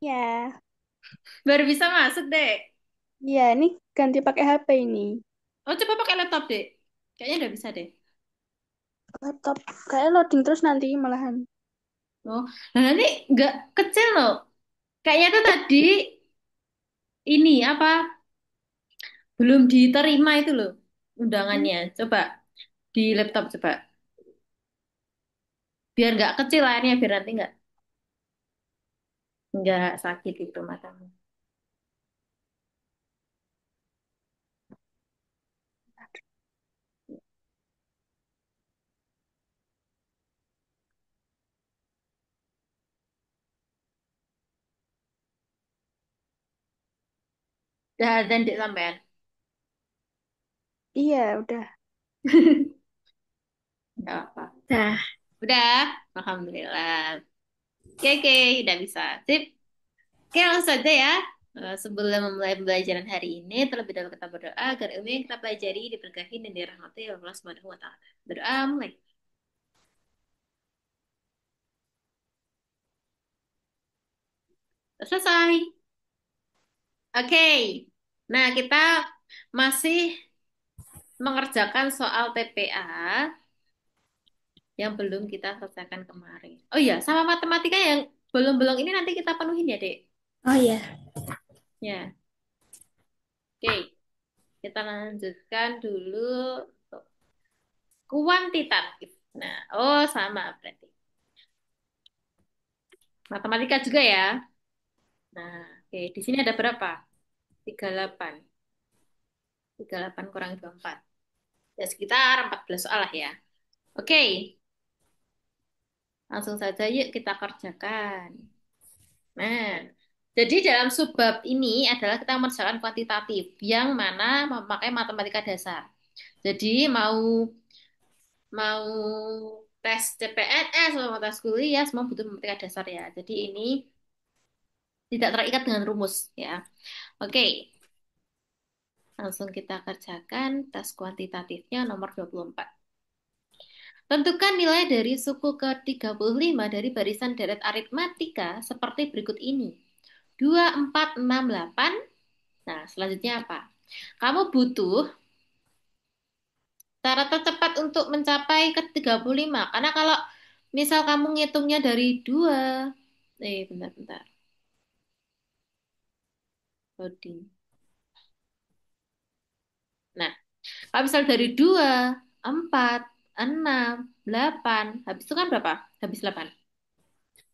Ya, Baru bisa masuk, Dek. ya ini ganti pakai HP ini. Oh, coba pakai laptop, Dek. Kayaknya udah bisa, deh. Laptop kayak loading terus nanti malahan. Oh, nah nanti nggak kecil loh. Kayaknya tuh Eh, tadi ini apa? Belum diterima itu loh hmm, undangannya. Coba di laptop coba. Biar nggak kecil layarnya, biar nanti nggak sakit itu matamu. Dah dan dek sampean. iya udah. Nggak apa. Dah. Udah, alhamdulillah. Oke, oke, udah bisa. Sip. Oke, langsung saja ya. Sebelum memulai pembelajaran hari ini, terlebih dahulu kita berdoa agar ilmu yang kita pelajari diberkahi dan dirahmati oleh Allah Subhanahu wa Ta'ala. Berdoa mulai. Selesai. Oke. Nah, kita masih mengerjakan soal TPA yang belum kita selesaikan kemarin. Oh iya, sama matematika yang belum-belum ini nanti kita penuhin ya, Dek. Oh iya. Ya. Oke. Kita lanjutkan dulu untuk kuantitatif. Nah, oh sama berarti. Matematika juga ya. Nah, oke. Di sini ada berapa? 38. 38 kurang 24. Ya, sekitar 14 soal lah ya. Oke. Langsung saja yuk kita kerjakan. Nah, jadi dalam subbab ini adalah kita mengerjakan kuantitatif yang mana memakai matematika dasar. Jadi mau mau tes CPNS atau mau tes kuliah semua butuh matematika dasar ya. Jadi ini tidak terikat dengan rumus ya. Oke, langsung kita kerjakan tes kuantitatifnya nomor 24. Tentukan nilai dari suku ke-35 dari barisan deret aritmatika seperti berikut ini. 2, 4, 6, 8. Nah, selanjutnya apa? Kamu butuh cara tercepat untuk mencapai ke 35. Karena kalau misal kamu ngitungnya dari 2, bentar-bentar. Loading. Nah, kalau misal dari 2, 4, 6, 8, habis itu kan berapa? Habis 8.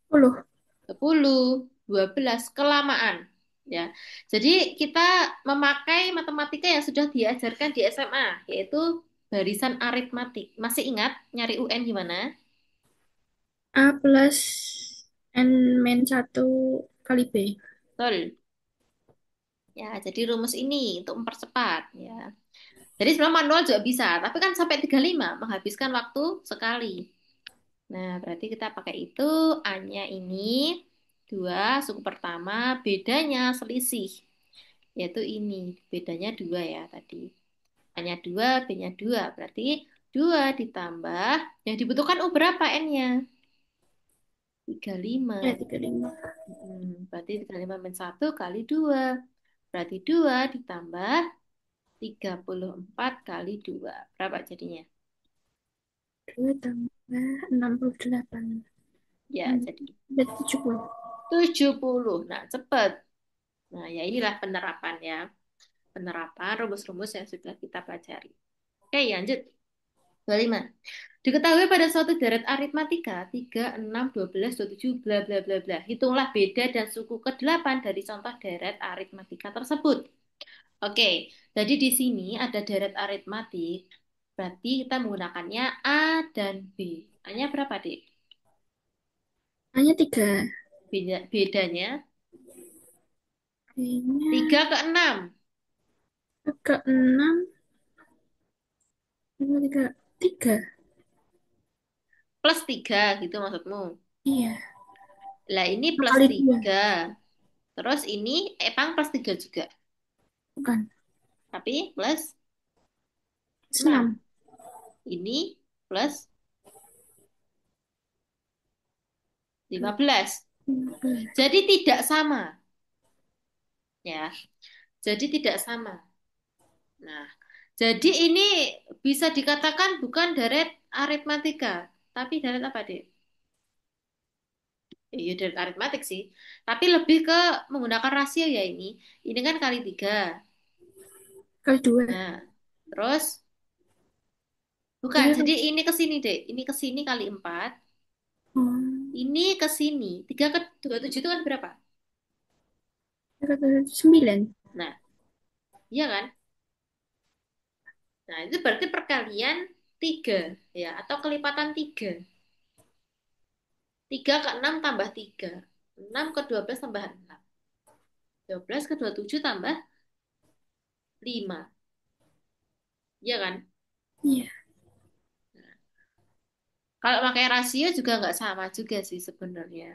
10. 10, 12, kelamaan. Ya. Jadi kita memakai matematika yang sudah diajarkan di SMA, yaitu barisan aritmatik. Masih ingat nyari UN gimana? A plus N min 1 kali B. Betul. Ya, jadi rumus ini untuk mempercepat ya. Jadi sebenarnya manual juga bisa, tapi kan sampai 35 menghabiskan waktu sekali. Nah, berarti kita pakai itu A-nya ini 2 suku pertama, bedanya selisih, yaitu ini. Bedanya 2 ya tadi. A-nya 2, B-nya 2. Berarti 2 ditambah, yang dibutuhkan U berapa N-nya? 35. Ya 35. Berarti 35 min 1 kali 2. Berarti 2 ditambah 34 kali 2. Berapa jadinya? 2 tambah 68. Ya, jadi Berarti 70. 70. Nah, cepet. Nah, ya inilah penerapan ya. Penerapan rumus-rumus yang sudah kita pelajari. Oke, lanjut. 25. Diketahui pada suatu deret aritmatika 3, 6, 12, 27, bla bla bla bla. Hitunglah beda dan suku ke-8 dari contoh deret aritmatika tersebut. Oke, jadi di sini ada deret aritmatik. Berarti kita menggunakannya A dan B. A-nya berapa, Dik? Hanya 3. Bedanya B-nya 3 ke 6. ke 6. 3. 3. Plus 3 gitu maksudmu. Iya. Lah ini plus Kali 2. 3. Terus ini Epang plus 3 juga. Bukan. Tapi plus 6. 6. Ini plus 15. 15. Jadi tidak sama, ya. Jadi tidak sama. Nah, jadi ini bisa dikatakan bukan deret aritmatika, tapi deret apa, Dek? Iya, deret aritmatik sih. Tapi lebih ke menggunakan rasio ya ini. Ini kan kali 3. Kali 2. Nah, terus bukan. Tiga Jadi kali. ini ke sini, Dek. Ini ke sini kali 4. Oh, Ini ke sini. 3 ke 27 itu kan berapa? kali 9. Nah, iya kan? Nah, itu berarti perkalian 3 ya, atau kelipatan 3. 3 ke 6 tambah 3. 6 ke 12 tambah 6. 12 ke 27 tambah 5. Iya kan? Iya. Kalau pakai rasio juga nggak sama juga sih sebenarnya.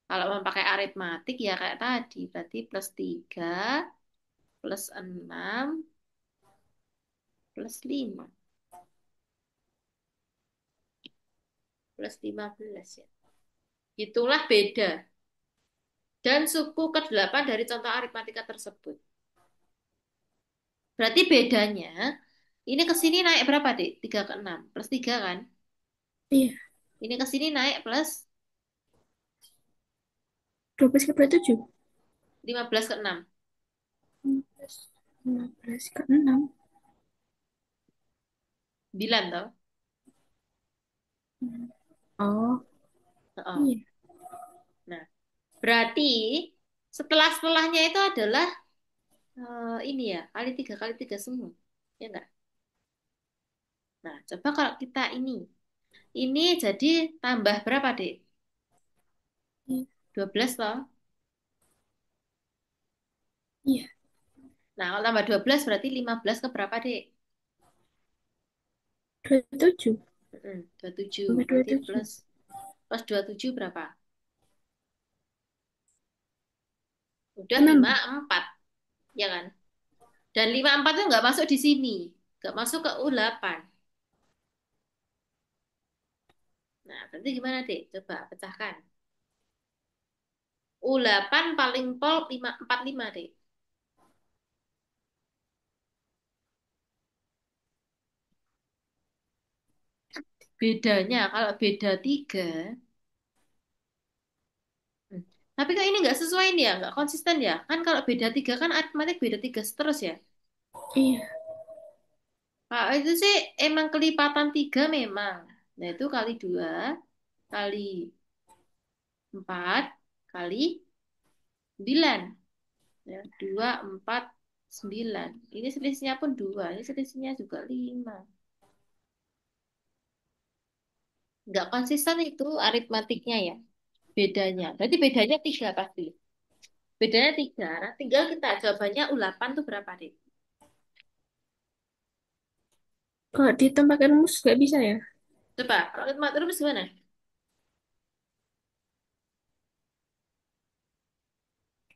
Kalau mau pakai aritmatik ya kayak tadi. Berarti plus 3, plus 6, plus 5, plus 15 ya. Itulah beda. Dan suku ke-8 dari contoh aritmatika tersebut. Berarti bedanya, ini ke sini naik berapa, Dik? 3 ke 6. Plus 3 kan? Iya. Ini ke sini naik plus 12 ke 27. 15 ke 6. 15. 15 ke 6. 9 toh? Oh, Heeh. iya. Nah, berarti setelahnya itu adalah ini ya, kali 3 semua. Ya enggak? Nah, coba kalau kita ini. Ini jadi tambah berapa, Dek? Iya. 12 toh? Iya. Nah, kalau tambah 12 berarti 15 ke berapa, Dek? 27. 27. Tambah Berarti 27. plus 27 berapa? Udah 5. 54, ya kan? Dan 54 itu nggak masuk di sini. Nggak masuk ke U8. Nah, berarti gimana, Dek? Coba pecahkan. U8 paling pol 45, Dek. Bedanya, kalau beda 3. hmm, Tapi kok ini nggak sesuai nih ya, nggak konsisten ya. Kan kalau beda 3 kan aritmatik beda 3 terus ya. Iya. Kalau itu sih emang kelipatan 3 memang. Nah, itu kali 2, kali 4, kali 9. Ya, 2, 4, 9. Ini selisihnya pun 2. Ini selisihnya juga 5. Nggak konsisten itu aritmatiknya ya. Bedanya. Berarti bedanya 3 pasti. Bedanya 3. Nah, tinggal kita jawabannya U8 tuh berapa, Dik? Kalau dihitung pakai rumus nggak bisa ya? Coba, kalau aritmatik gimana?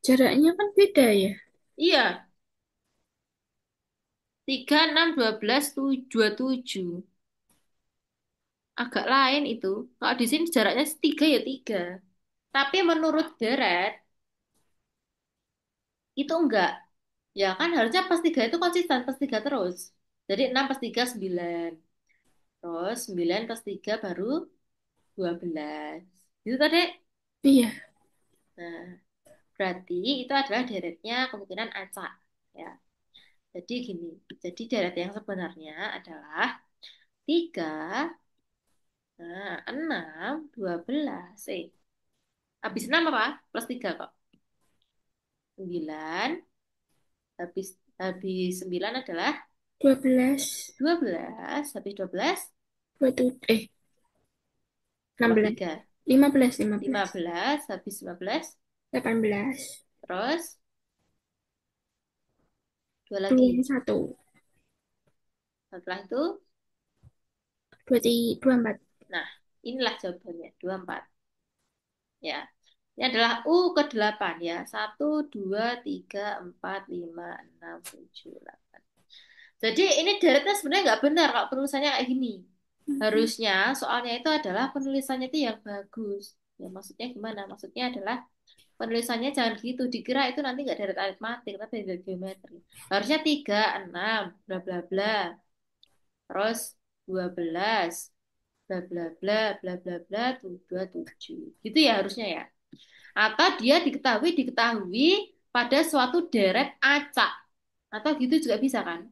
Jaraknya kan beda ya? Iya, 3, 6, 12, 27. Agak lain itu. Kalau di sini jaraknya 3 ya 3. Tapi menurut Deret, itu enggak. Ya kan harusnya pas 3 itu konsisten, pas 3 terus. Jadi 6 pas 3 9. Terus 9 pas 3 baru 12. Gitu tadi. Iya. Nah, berarti itu adalah deretnya kemungkinan acak. Ya. Jadi gini. Jadi deret yang sebenarnya adalah 3, nah, 6, 12. Habis 6 apa? Plus 3 kok. 9. Habis habis 9 adalah 12. 12. Habis 12 27. tambah 16. 3. 15. lima 15. belas Habis 15. 18. Terus dua lagi. 21. Setelah itu, 23. 24. nah, inilah jawabannya. 24. Ya. Ini adalah U ke-8 ya. 1, 2, 3, 4, 5, 6, 7, 8. Jadi ini deretnya sebenarnya nggak benar kalau penulisannya kayak gini. Harusnya soalnya itu adalah penulisannya itu yang bagus. Ya, maksudnya gimana? Maksudnya adalah penulisannya jangan gitu. Dikira itu nanti nggak dari aritmatik, tapi dari geometri. Harusnya 3, 6, bla bla bla. Terus 12, bla bla bla, bla bla bla, 27. Gitu ya harusnya ya. Atau dia diketahui pada suatu deret acak. Atau gitu juga bisa kan?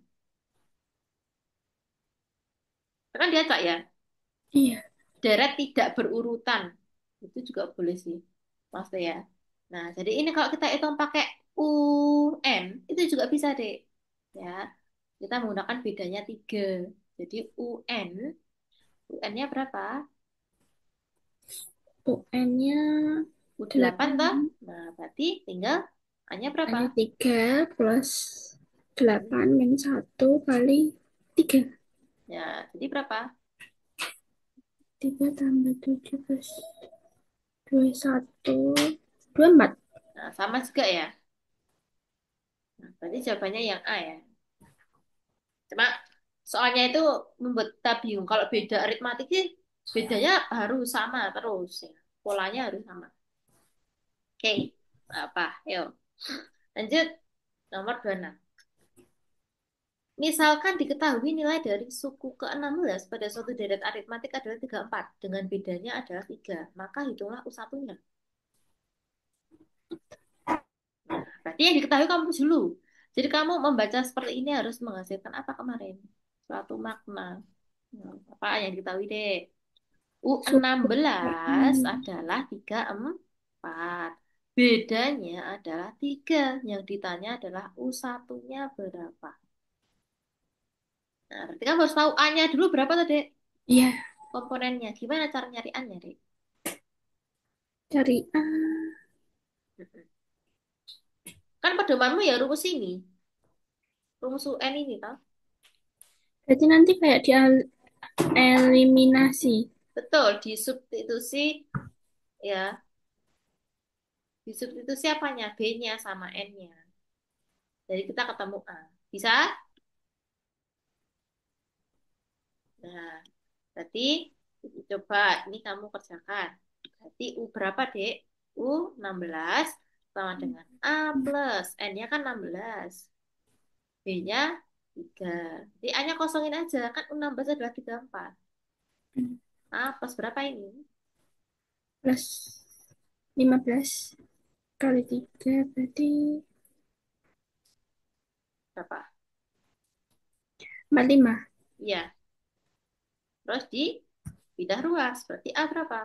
Kan dia acak ya. Iya. Deret tidak berurutan. Itu juga boleh sih. Maksudnya ya. Nah, jadi ini kalau kita hitung pakai UN, itu juga bisa, Dek. Ya, kita menggunakan bedanya 3. Jadi UN-nya berapa? UN-nya U8 8. toh? Nah, berarti tinggal A-nya berapa? Hanya 3 plus Hmm. 8 min 1 kali 3. Ya, jadi berapa? 3 tambah 7 plus 21. 24. Nah, sama juga ya. Nah, berarti jawabannya yang A ya. Cuma soalnya itu membuat kita bingung. Kalau beda aritmatik sih, bedanya harus sama terus ya. Polanya harus sama. Oke, apa? Yuk, lanjut. Nomor 26. Misalkan diketahui nilai dari suku ke-16 pada suatu deret aritmatik adalah 34, dengan bedanya adalah 3, maka hitunglah U1-nya. Nah, berarti yang diketahui kamu dulu. Jadi kamu membaca seperti ini harus menghasilkan apa kemarin? Suatu makna. Nah, apa yang diketahui deh? Suku U16 ke-6. adalah 34. Bedanya adalah 3. Yang ditanya adalah U1-nya berapa. Nah, berarti kamu harus tahu A-nya dulu berapa tuh, Dek? Iya, Komponennya. Gimana cara nyari A-nya, Dek? cari A. Kan pedomanmu ya rumus ini. Rumus UN ini, toh? Berarti nanti kayak dieliminasi. Betul, disubstitusi ya. Disubstitusi apanya? B-nya sama N-nya. Jadi kita ketemu A. Bisa? Nah, berarti coba ini kamu kerjakan. Berarti U berapa, Dek? U16 sama dengan A plus. N-nya kan 16. B-nya 3. Jadi A-nya kosongin aja. Kan U16 adalah 34. A plus berapa ini? Plus 15 kali 3 berarti Berapa? 45. Iya. Terus di bidah ruas. Berarti A berapa?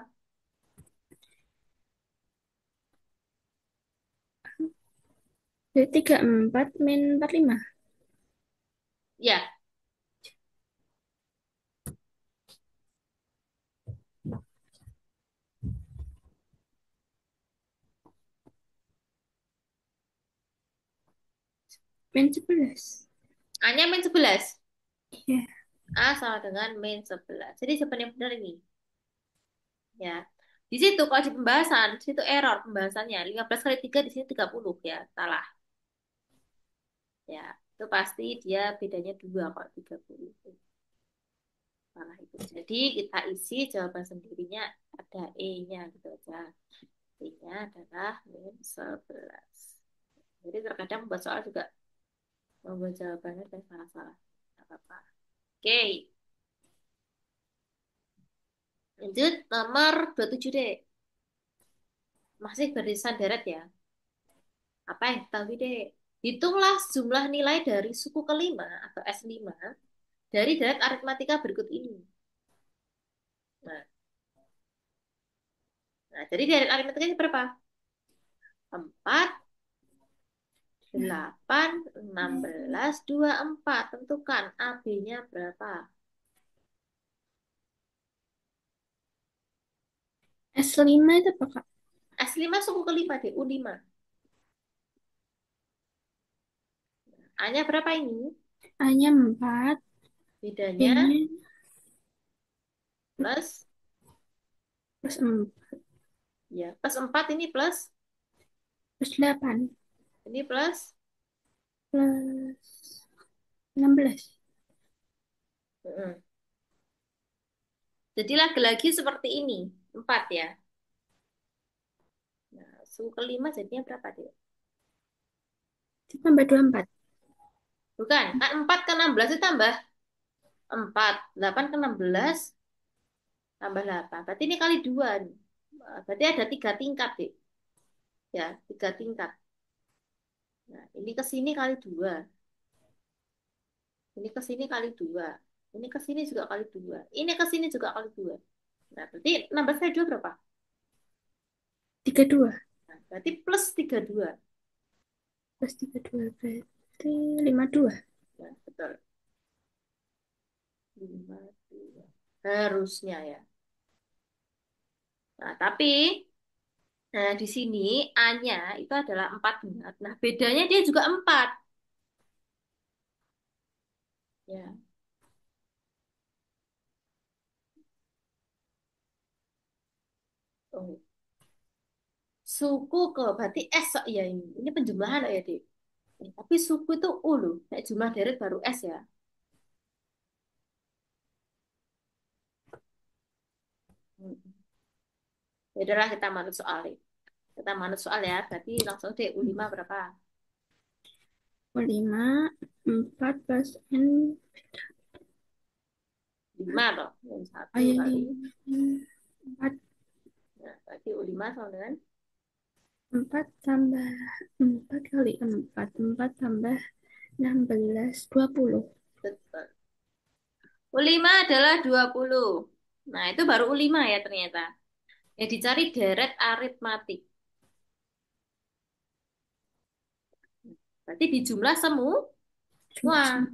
Berarti 34 min 45. Ya. Min 11. A-nya min 11. Iya. A sama dengan min 11. Jadi jawaban yang benar ini. Ya. Di situ kalau di pembahasan, di situ error pembahasannya. 15 kali 3 di sini 30 ya. Salah. Ya. Itu pasti dia bedanya 2 kalau 30. Salah itu. Jadi kita isi jawaban sendirinya ada E-nya gitu aja. E-nya adalah min 11. Jadi terkadang membuat soal juga membuat jawabannya dan salah-salah. Tidak apa-apa. Oke. Lanjut nomor 27 deh. Masih barisan deret ya. Apa yang tahu deh? Hitunglah jumlah nilai dari suku kelima atau S5 dari deret aritmatika berikut ini. Nah, jadi deret aritmatika ini berapa? 4, 8, 16, 24. Tentukan AB-nya berapa? S5 itu apa, Kak? S5 suku kelima deh, U5. A-nya berapa ini? A-nya 4, Bedanya B-nya plus, plus 4, ya, plus 4 ini plus, plus 8, ini plus. plus 16. Jadi lagi-lagi seperti ini, 4 ya. Suku kelima jadinya berapa deh? Tambah 24. Bukan, kan 4 ke 16 itu tambah 4. 8 ke 16 tambah 8. Berarti ini kali 2 nih. Berarti ada 3 tingkat deh. Ya, 3 tingkat. Nah, ini ke sini kali 2. Ini ke sini kali 2. Ini ke sini juga kali 2. Ini ke sini juga kali 2. Nah, berarti 16 kali 2 berapa? 32. Nah, berarti plus 32. Plus 32 berarti 52. Nah, betul. 52. Harusnya ya. Nah, tapi nah di sini A-nya itu adalah 4 benar. Nah, bedanya dia juga 4. Ya. Oh. Suku ke berarti S ya ini. Ini penjumlahan ya, Dik. Tapi suku itu U loh. Kayak jumlah deret baru S ya. Hmm. Ya udahlah kita manut soal ini. Kita manut soal ya. Berarti langsung deh U5 berapa? 5, 4 plus N. 5 toh. Yang satu Ayah kali. 5. 4, Nah, berarti U5 sama dengan 4 tambah 4 kali 4. 4 tambah 16, 20. betul. U5 adalah 20. Nah, itu baru U5 ya ternyata. Ya dicari deret aritmatik. Berarti dijumlah semua. Jumlah Wah, semua.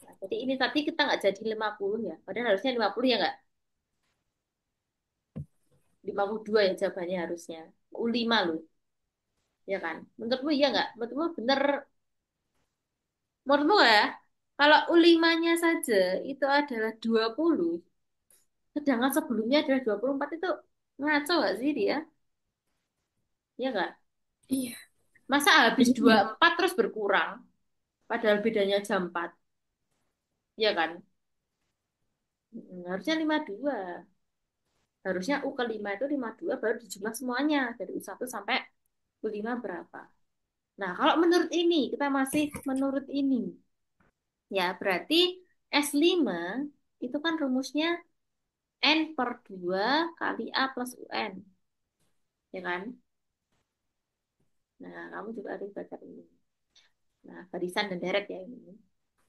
nah, jadi ini tadi kita nggak jadi 50 ya. Padahal harusnya 50 ya nggak? 52 ya jawabannya harusnya. U5 loh, ya kan? Menurutmu iya nggak? Menurutmu bener? Menurutmu ya? Kalau U5-nya saja itu adalah 20, sedangkan sebelumnya adalah 24 itu ngaco nggak sih dia? Iya nggak? Iya. Masa habis Iya. 24 terus berkurang? Padahal bedanya jam 4, ya kan? Harusnya 52. Harusnya U kelima itu 52 baru dijumlah semuanya. Dari U1 sampai U5 berapa. Nah, kalau menurut ini, kita masih menurut ini. Ya, berarti S5 itu kan rumusnya N per 2 kali A plus UN. Ya kan? Nah, kamu juga harus baca ini. Nah, barisan dan deret ya ini.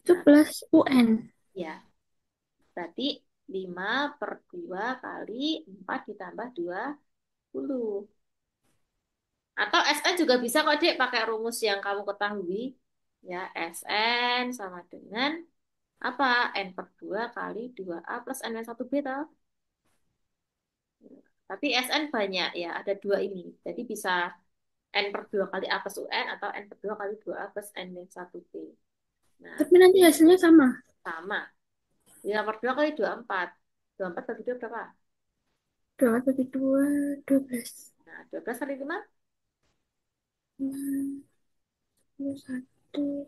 Itu Nah, plus UN. ya. Berarti 5 per 2 kali 4 ditambah 20. Atau SN juga bisa kok, Dek, pakai rumus yang kamu ketahui. Ya, SN sama dengan apa? N per 2 kali 2A plus N minus 1B toh. Tapi SN banyak ya, ada dua ini. Jadi bisa N per 2 kali A plus UN atau N per 2 kali 2A plus N minus 1B. Nah, Tapi nanti hasilnya sama. sama. 5 per 2 kali 24. 24 bagi 2 berapa? 2 bagi 2, 12. Nah, 12 kali 5? 61,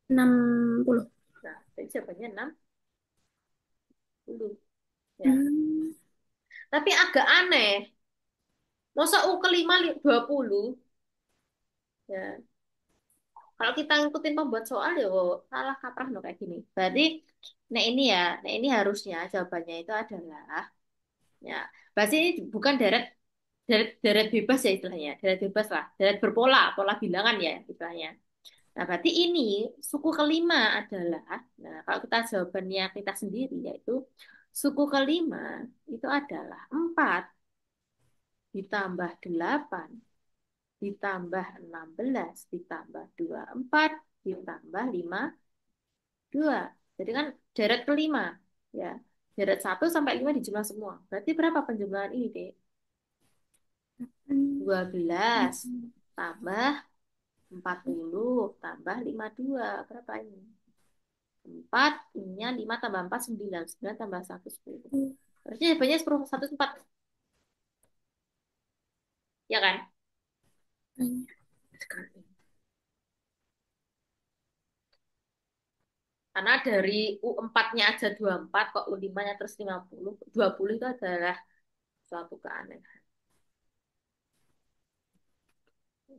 60. Nah, jadi jawabannya 60. Ya. Hmm, Tapi agak aneh. Masa U kelima 20? Ya. Kalau kita ngikutin pembuat soal ya salah kaprah no kayak gini. Berarti, nah ini harusnya jawabannya itu adalah, ya, berarti ini bukan deret deret deret bebas ya istilahnya, deret bebas lah, deret berpola, pola bilangan ya istilahnya. Nah, berarti ini suku kelima adalah, nah kalau kita jawabannya kita sendiri yaitu suku kelima itu adalah 4 ditambah 8 ditambah 16 ditambah 24 ditambah 52. Jadi kan deret kelima ya. Deret 1 sampai 5 dijumlah semua. Berarti berapa penjumlahan ini, Dek? 12 tambah 40 tambah 52. Berapa ini? 4, ininya 5 tambah 4, 9. 9 tambah 1, 10. Berarti jawabannya 10, 1, 4. Ya kan? banyak sekali. Karena dari U4-nya aja 24, kok U5-nya terus 50. 20 itu adalah suatu keanehan.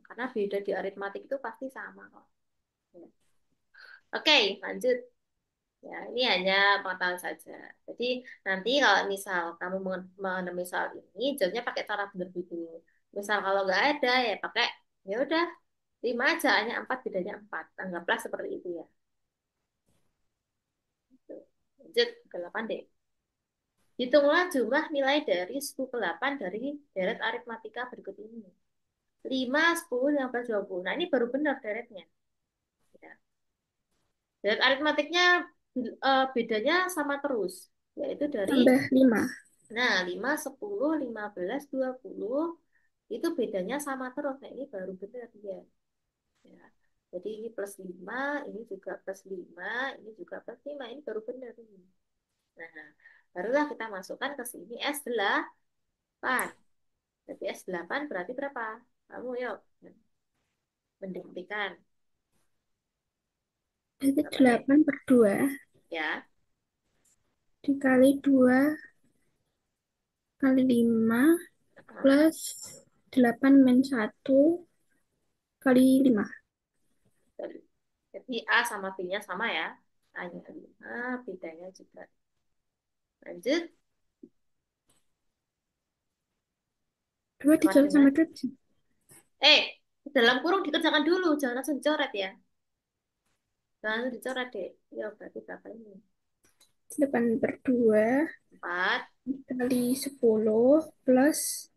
Karena beda di aritmatik itu pasti sama kok. Ya. Oke, lanjut. Ya, ini hanya pengetahuan saja. Jadi nanti kalau misal kamu menemui soal ini, jawabnya pakai cara benar dulu. Misal kalau nggak ada ya pakai ya udah 5 aja, hanya 4 bedanya 4. Anggaplah seperti itu ya. Gitu. Lanjut ke 8 deh. Hitunglah jumlah nilai dari 10 ke 8 dari deret aritmatika berikut ini. 5, 10, 15, 20. Nah, ini baru benar deretnya. Ya. Deret aritmatiknya bedanya sama terus, yaitu dari Tambah 5. nah 5, 10, 15, 20 itu bedanya sama terus. Nah, ini baru benar ya. Ya. Jadi ini plus 5, ini juga plus 5, ini juga plus 5, ini baru benar ini. Nah, barulah kita masukkan ke sini S8. Berarti S8 berarti berapa? Kamu yuk mendektikan. Berarti Berapa deh? 8/2 Ya. dikali 2 kali 5 plus 8 - 1 kali 5. Jadi A sama B-nya sama ya. A-nya 5, bedanya juga. Lanjut. 2 Sama dikali sama dengan 2. eh dalam kurung dikerjakan dulu, jangan langsung coret ya. Jangan langsung dicoret deh. Ya berarti berapa ini? 8/2 4. dikali 10 plus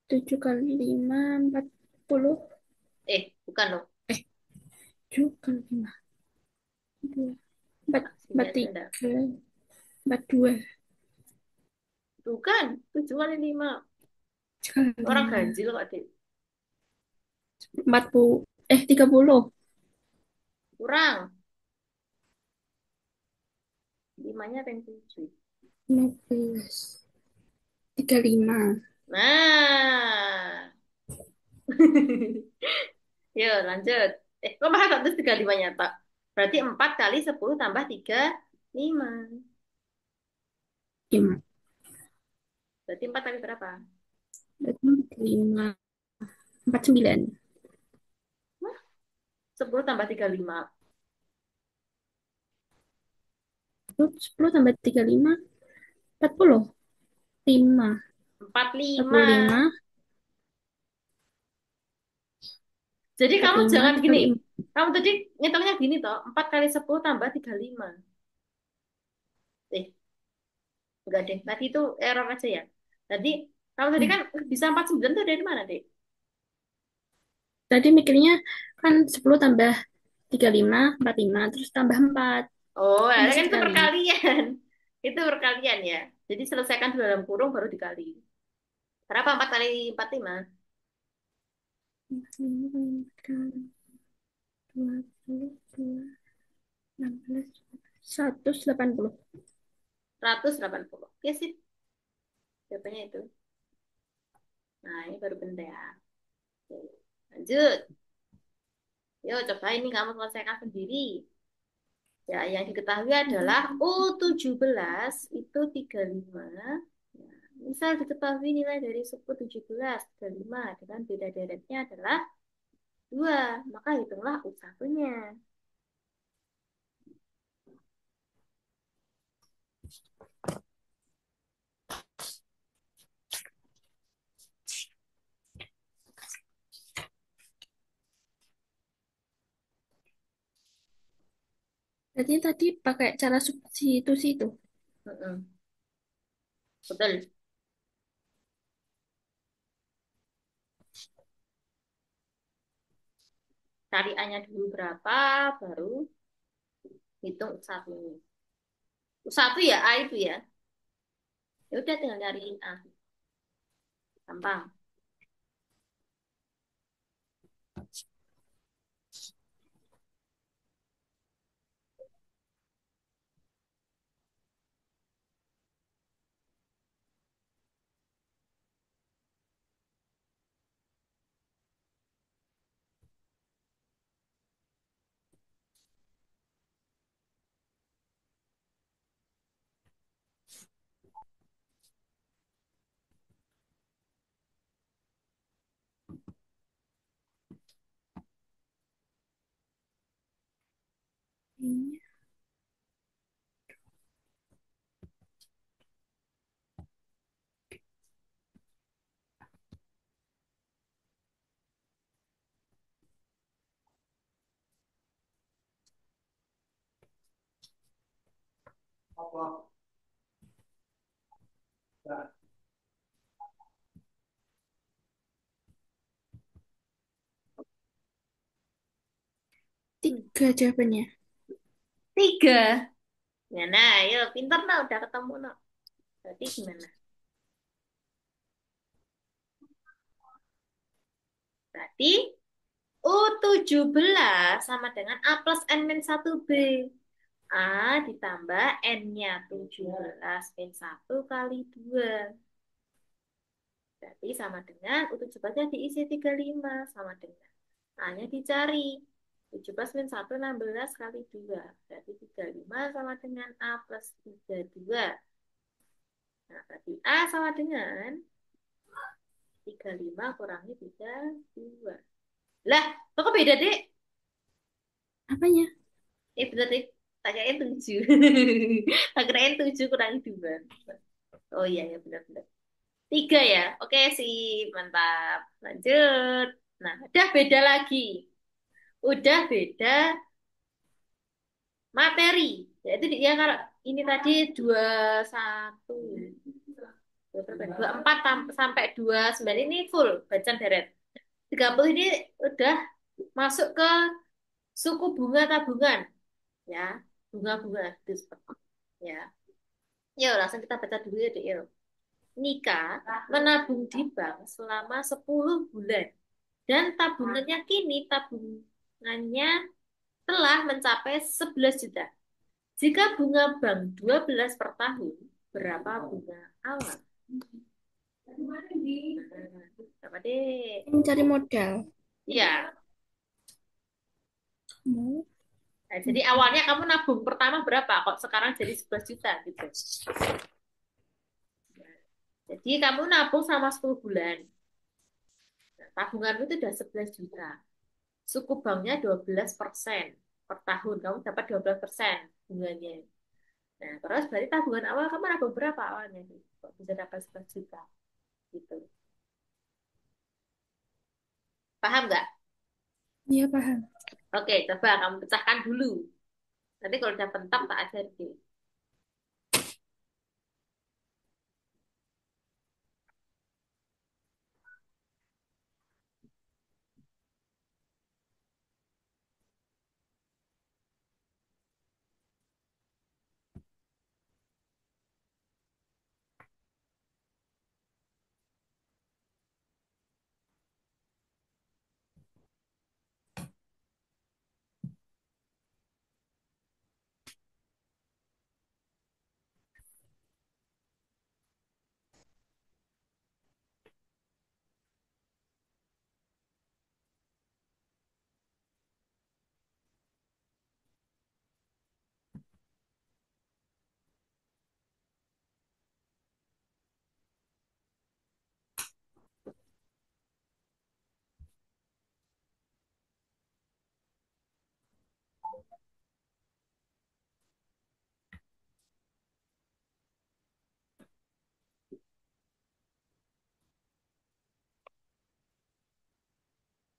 7 kali 5 40. Bukan loh. Eh, 7 kali 5 2 4 Sini 4 aja enggak. 3 42 Bukan. 7 kali 5. kali Orang 5 ganjil kok, Dek. 40 30 Kurang. 5-nya yang 7. 15 35. Nah. Yuk, lanjut. Kok malah 135 nyata? Berarti 4 kali 10 tambah 35. Lima. Berarti 4 kali berapa? Berarti 5 49. Hah? 10 tambah 35. 10 tambah 35 40. 5 45. 45 Jadi kamu 45 jangan gini. dikali 4. Kamu tadi ngitungnya gini toh. 4 kali 10 tambah 35. Eh, enggak deh. Tadi itu error aja ya. Tadi kamu tadi Ya. kan bisa 49 tuh dari mana, Dek? Tadi mikirnya kan 10 tambah 35 45 terus tambah 4 Oh, ya, kan kan bisa itu dikali. perkalian. Itu perkalian ya. Jadi selesaikan di dalam kurung baru dikali. Berapa 4 kali 45? 45 kali 4 kali 22 16 180. 180. Oke sih, jawabannya itu. Nah, ini baru benda ya. Oke, lanjut. Yuk, coba ini kamu selesaikan sendiri. Ya, yang diketahui adalah U17 itu 35. Ya, misal diketahui nilai dari suku 17, 35 dengan beda deretnya adalah 2. Maka hitunglah U1-nya. Jadi tadi pakai cara substitusi itu. Mm-mm. Betul. Cari A-nya dulu berapa, baru hitung U1-nya. U1 ya, A itu ya. Ya udah tinggal nyariin A. Gampang. Hmm, Tiga jawabannya. tiga. Ya, nah, yuk, pinter nah, udah ketemu nah. Berarti gimana? Berarti U17 sama dengan A plus N min 1B. A ditambah N-nya 17 min 1 kali 2. Berarti sama dengan U17-nya diisi 35. Sama dengan A-nya dicari. 17 min 1, 16 kali 2. Berarti 35 sama dengan A plus 32. Nah, berarti A sama dengan 35 kurangi 32. Lah, kok beda, Dek? Apanya? Bener, Dek. Tak kirain 7. Tak kirain 7 kurangi 2. Oh iya, ya benar-benar. 3 ya. Oke sih, mantap. Lanjut. Nah, udah beda lagi. Udah beda materi. Yaitu dia kalau ini tadi 21, 24 sampai 29 ini full bacaan deret. 30 ini udah masuk ke suku bunga tabungan ya. Bunga-bunga itu seperti ya. Yuk, langsung kita baca dulu ya, Dek. Yuk. Nika menabung di bank selama 10 bulan dan tabungannya kini tabungannya telah mencapai 11 juta. Jika bunga bank 12 per tahun, berapa bunga awal? Apa deh? Mencari modal. Iya. Mau. Nah, jadi awalnya kamu nabung pertama berapa? Kok sekarang jadi 11 juta gitu. Jadi kamu nabung sama 10 bulan. Nah, tabunganmu itu udah 11 juta. Suku banknya 12% per tahun. Kamu dapat 12% bunganya. Nah, terus berarti tabungan awal kamu nabung berapa awalnya? Kok bisa dapat 11 juta? Gitu. Paham nggak? Iya paham. Oke, coba kamu pecahkan dulu. Nanti kalau udah pentak tak ajarin.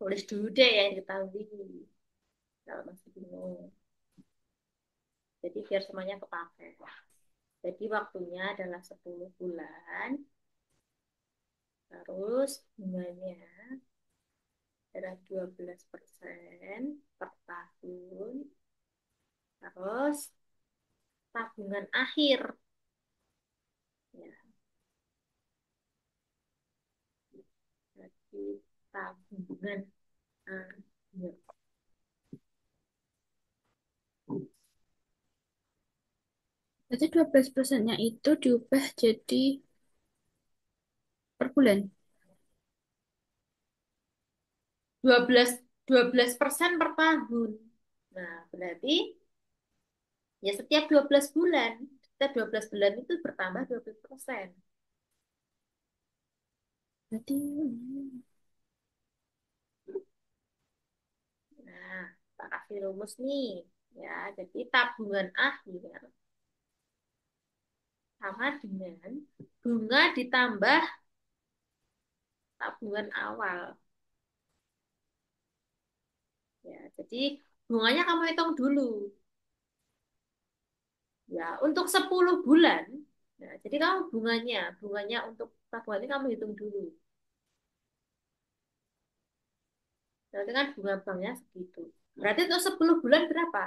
Tulis dulu deh yang diketahui. Kalau masih bingung. Jadi biar semuanya kepakai. Jadi waktunya adalah 10 bulan. Terus bunganya adalah 12% per tahun. Terus tabungan akhir. Ya, jadi tabungan akhir. Berarti 12%-nya itu diubah jadi per bulan. 12% per tahun. Nah, berarti ya setiap 12 bulan. Setiap 12 bulan itu bertambah 12%. Berarti Nah, tak kasih rumus nih. Ya, jadi tabungan akhir sama dengan bunga ditambah tabungan awal. Ya, jadi bunganya kamu hitung dulu. Ya, untuk 10 bulan. Nah, jadi kamu bunganya untuk tabungan ini kamu hitung dulu. Berarti kan bunga banknya segitu. Berarti untuk 10 bulan berapa?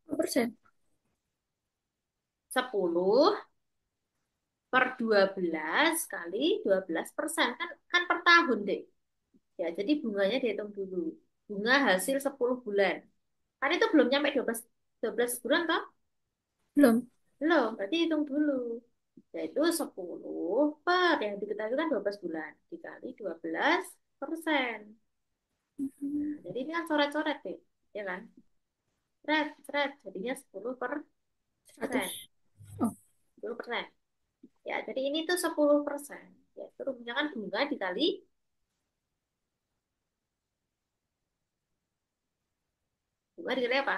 10%. 10 per 12 kali 12%. Kan per tahun, deh. Ya, jadi bunganya dihitung dulu. Bunga hasil 10 bulan. Kan itu belum nyampe 12 bulan, toh? Belum. Belum, berarti hitung dulu. Yaitu 10 per yang diketahui kan 12 bulan. Dikali 12%. Nah, jadi ini kan coret-coret deh. Ya kan? Seret, seret. Jadinya 10%. 100. Oh, 10%. Ya, jadi ini tuh 10%. Ya, itu rumusnya kan bunga dikali, bunga dikali apa?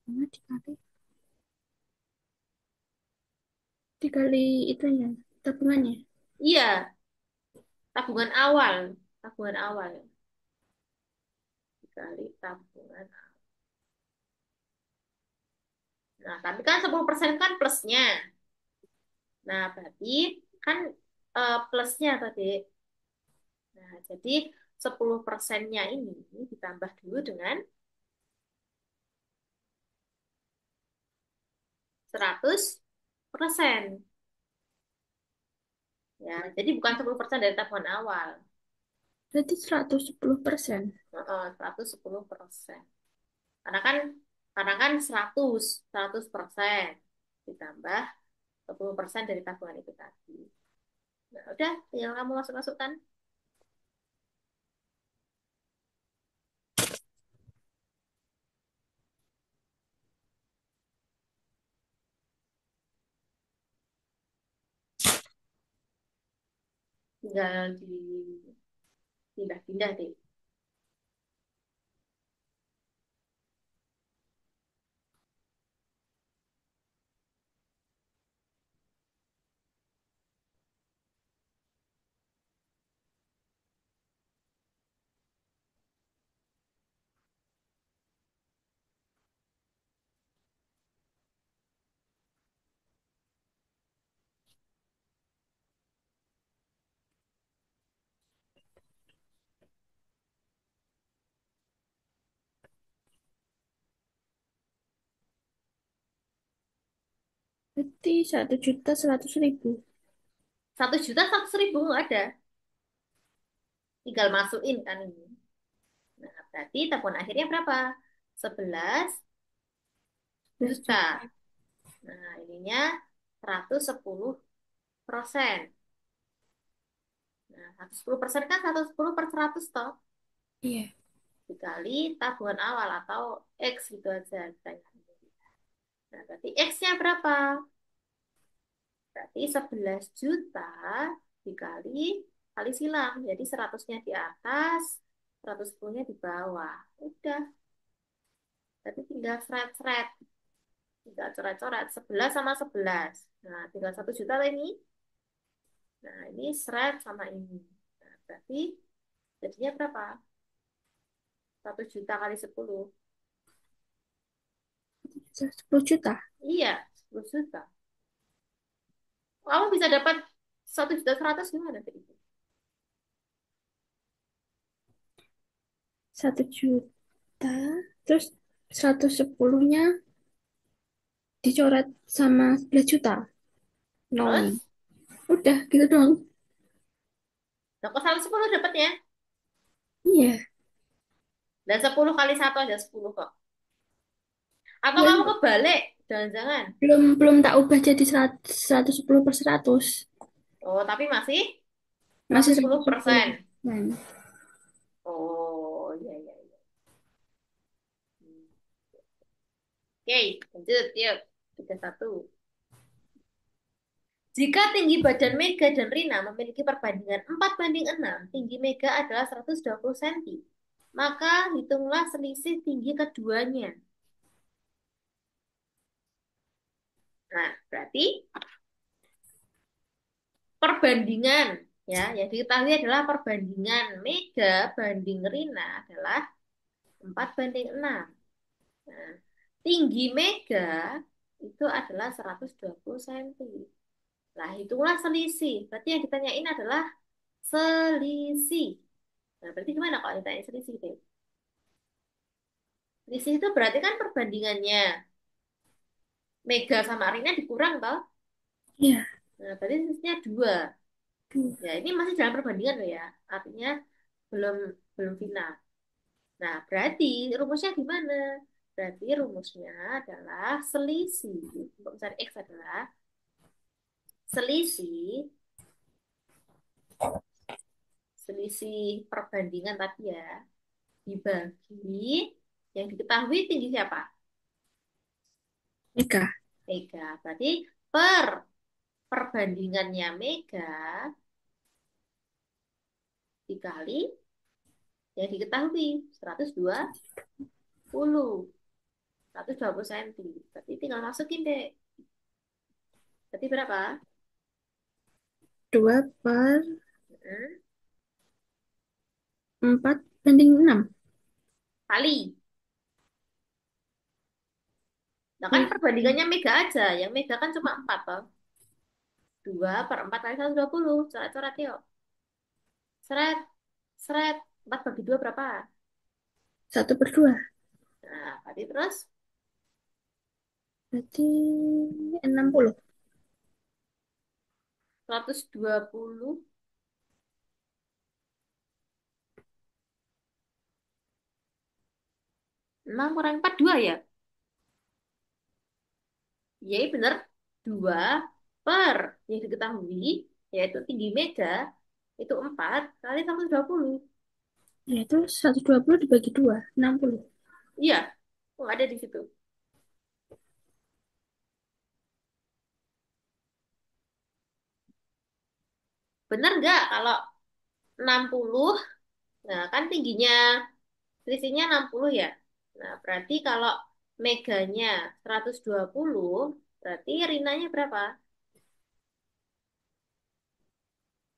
bunga dikali itunya, tabungannya. Iya, tabungan awal. Tabungan awal. Dikali tabungan. Nah, tapi kan 10% kan plusnya. Nah, berarti kan plusnya tadi. Nah, jadi 10%-nya ini ditambah dulu dengan 100%. Ya, jadi bukan 10% dari tabungan awal. Berarti 110%. 110%. Karena kan seratus persen ditambah 10% dari tabungan itu tadi. Nah, udah, tinggal kamu masuk-masukkan. Tinggal dipindah-pindah deh. Berarti 1.100.000. 1.100.000 nggak ada. Tinggal masukin kan ini. Nah, berarti tabungan akhirnya berapa? 11 11 juta. juta. Nah, ininya 110%. Nah, 110% kan 110 per 100 toh. Iya. Dikali tabungan awal atau X gitu aja. Nah, berarti X-nya berapa? Berarti 11 juta dikali kali silang. Jadi 100-nya di atas, 110-nya di bawah. Udah, tapi tinggal seret-seret. Tinggal coret-coret. 11 sama 11. Nah, tinggal 1 juta ini. Nah, ini seret sama ini. Nah, berarti jadinya berapa? 1 juta kali 10. 10 juta. Iya, 10 juta. Kamu bisa dapat 1.100.000 gimana tadi? 1 juta. Terus 110-nya dicoret sama 11 juta. Nolnya. Terus, Udah gitu dong. dapat 110 dapatnya. Iya. Dan 10 kali satu aja 10 kok. Atau Ya, kamu kebalik? Jangan-jangan. belum belum tak ubah jadi 110/100. Oh, tapi masih Masih seratus sepuluh seratus sepuluh persen. persen. Oh, iya, iya, iya. Oke, lanjut. Yuk. 31. Jika tinggi badan Mega dan Rina memiliki perbandingan 4:6, tinggi Mega adalah 120 cm. Maka hitunglah selisih tinggi keduanya. Nah, berarti perbandingan ya, yang diketahui adalah perbandingan Mega banding Rina adalah 4:6. Nah, tinggi Mega itu adalah 120 cm. Nah, itulah selisih. Berarti yang ditanyain adalah selisih. Nah, berarti gimana kalau ditanya selisih deh? Selisih itu berarti kan perbandingannya Mega sama Rina dikurang toh? Iya. Nah, berarti selisihnya 2. Dua. Ya, ini masih dalam perbandingan loh ya. Artinya belum belum final. Nah, berarti rumusnya gimana? Berarti rumusnya adalah selisih. Untuk mencari X adalah selisih, selisih perbandingan tadi ya, dibagi yang diketahui tinggi siapa? Mega. Mega. Berarti per perbandingannya Mega dikali yang diketahui 120 cm. Berarti tinggal masukin deh. Berarti berapa? Hmm, 2/4 banding 6. kali. Nah kan Iya. perbandingannya Mega aja. Yang Mega kan cuma 4 toh. 2/4 kali 120. Coret-coret yuk. Seret. Seret. 4 bagi 2 berapa? 1/2. Nah, berarti terus Berarti 60. 120. 6 kurang 4 2 ya? Iya, bener. 2 per yang diketahui, yaitu tinggi Mega, itu 4 kali 120. Ya itu 120 dibagi 2. 60. Iya, oh, ada di situ. Bener nggak kalau 60, nah kan tingginya selisihnya 60 ya. Nah, berarti kalau Meganya 120, berarti Rinanya berapa?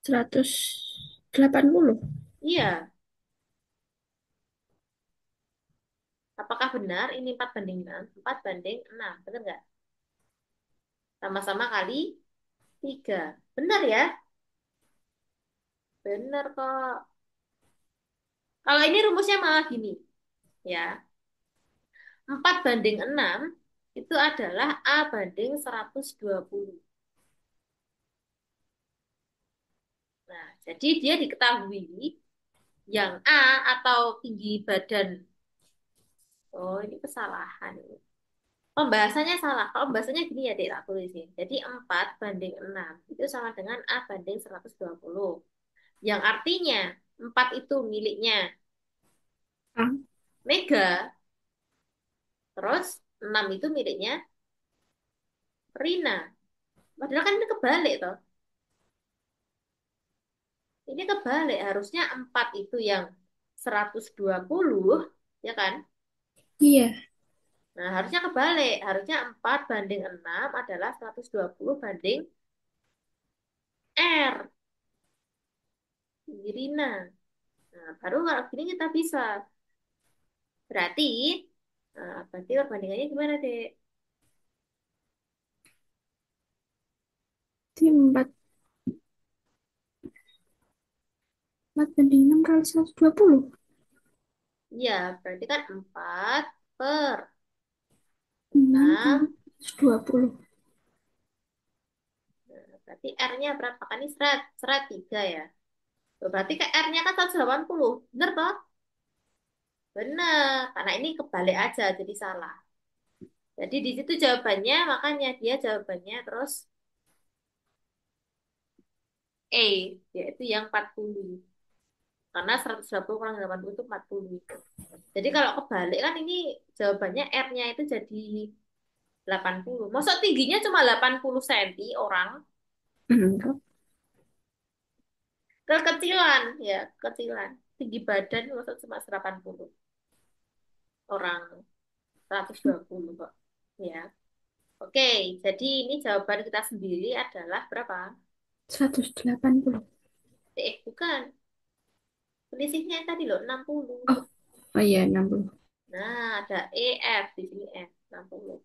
180. Iya, apakah benar ini 4 banding 6? 4 banding 6, bener nggak? Sama-sama kali 3. Benar ya? Benar kok. Kalau ini rumusnya malah gini, ya. 4/6 itu adalah A banding 120. Nah, jadi dia diketahui yang A atau tinggi badan. Oh, ini kesalahan. Pembahasannya salah. Kalau pembahasannya gini ya, Dek, tak tulisin. Jadi 4/6 itu sama dengan A banding 120. Yang artinya 4 itu miliknya Ah, Mega, terus 6 itu miliknya Rina. Padahal kan ini kebalik toh. Ini kebalik. Harusnya 4 itu yang 120, ya kan? iya. Nah, harusnya kebalik. Harusnya 4/6 adalah 120 banding R, Rina. Nah, baru kalau gini kita bisa. Berarti, berarti perbandingannya gimana, Dek? Jadi 4/6 kali 120. Iya, berarti kan 4 per 6 kali 6. 120. Nah, berarti R-nya berapa? Kan ini seret, seret 3 ya. Tuh, berarti ke R-nya kan 180. Bener toh? Bener. Karena ini kebalik aja, jadi salah. Jadi di situ jawabannya, makanya dia jawabannya terus E, yaitu yang 40. Karena 120 kurang 80 itu 40 itu. Jadi kalau kebalik kan ini jawabannya R-nya itu jadi 80. Masuk tingginya cuma 80 cm orang. Enggak. Kekecilan ya, kecilan. Tinggi badan masuk cuma 80 orang. 120 kok. Ya. Oke, jadi ini jawaban kita sendiri adalah berapa? 180. Bukan. Selisihnya tadi loh 60. Oh, oh iya 60. Nah, ada E, F di sini F. 60.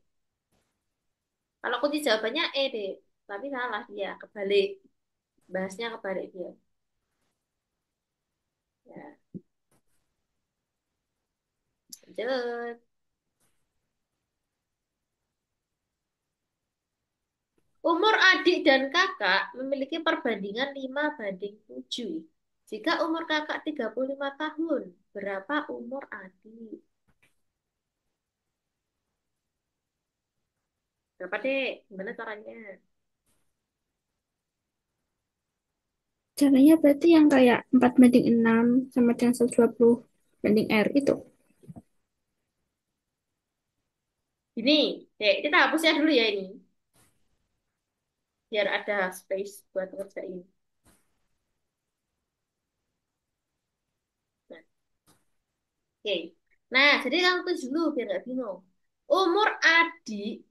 Kalau kunci jawabannya E deh. Tapi salah dia, kebalik. Bahasnya kebalik dia. Ya, lanjut. Umur adik dan kakak memiliki perbandingan 5:7. Jika umur kakak 35 tahun, berapa umur adik? Berapa dek? Gimana caranya? Caranya berarti yang kayak 4:6 sama dengan 120 banding R itu. Ini, dek, kita hapusnya dulu ya ini. Biar ada space buat ngerjain. Nah, oke. Nah, jadi kamu tulis dulu biar nggak bingung. Umur adik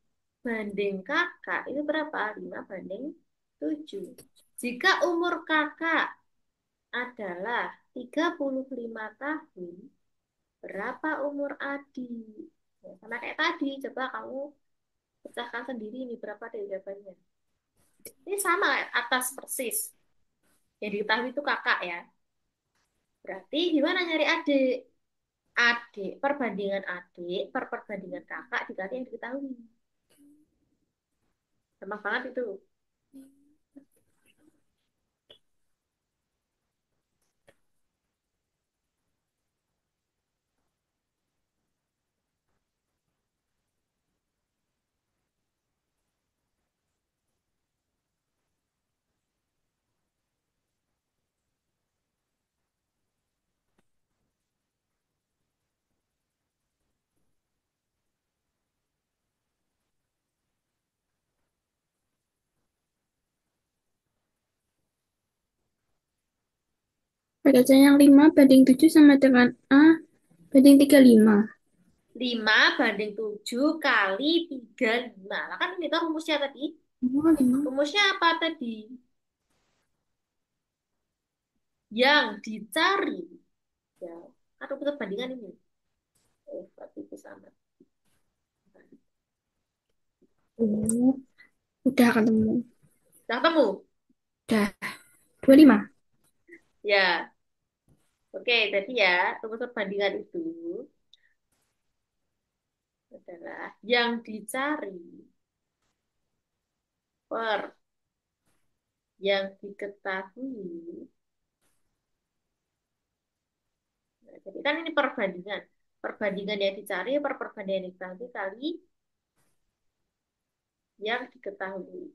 banding kakak itu berapa? 5:7. Jika umur kakak adalah 35 tahun, berapa umur adik? Ya, sama kayak tadi, coba kamu pecahkan sendiri ini berapa deh jawabannya. Ini sama atas persis. Yang diketahui itu kakak ya. Berarti gimana nyari adik? Adik, perbandingan adik per perbandingan kakak dikali yang diketahui. Gampang banget itu. Bacanya yang 5:7 sama dengan A:35. 5:7 kali 35. Nah, kan ini kan rumusnya tadi. Oh, 5. Rumusnya apa tadi? Yang dicari. Ya, kan rumus perbandingan ini. Berarti itu sama. Oh, udah ketemu. Udah ketemu? Udah 25. Ya, oke. Jadi ya, rumus perbandingan itu adalah yang dicari per yang diketahui. Nah, jadi kan ini perbandingan. Perbandingan yang dicari per perbandingan yang diketahui kali yang diketahui.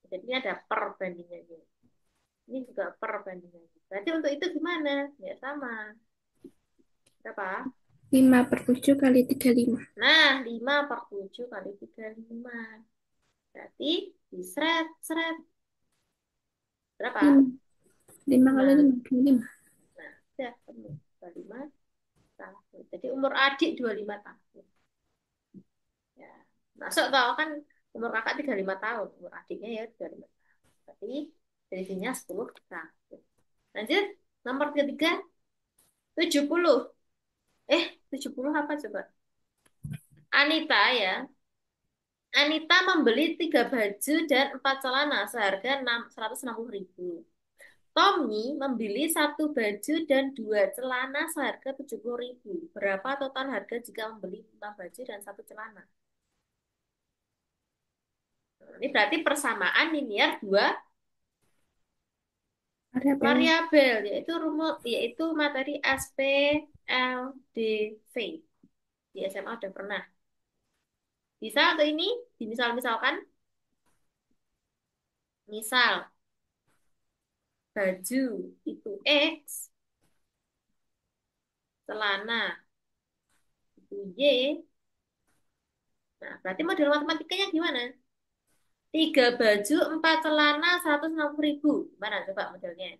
Jadi ini ada perbandingannya. Ini juga perbandingannya. Berarti untuk itu gimana? Ya sama. Berapa? 5/7 kali 35. Nah, 5/7 kali 35. Berarti diseret, seret. Berapa? 5. 5 kali 5. 5. 25. Nah, udah penuh. 25 tahun. Jadi umur adik 25 tahun. Ya. Masuk tau kan umur kakak 35 tahun. Umur adiknya ya 25 tahun. Berarti dari sininya 10 tahun. Lanjut. Nomor ketiga, 70. 70 apa coba? Anita ya. Anita membeli 3 baju dan 4 celana seharga 160.000. Tommy membeli 1 baju dan 2 celana seharga 70.000. Berapa total harga jika membeli 5 baju dan 1 celana? Nah, ini berarti persamaan linear dua Variabel. variabel, yaitu rumus, yaitu materi SPLDV. Di SMA udah pernah. Bisa atau ini? Dimisal-misalkan, misal baju itu X, celana itu Y. Nah, berarti model matematikanya gimana? 3 baju, 4 celana, 160.000. Gimana coba modelnya?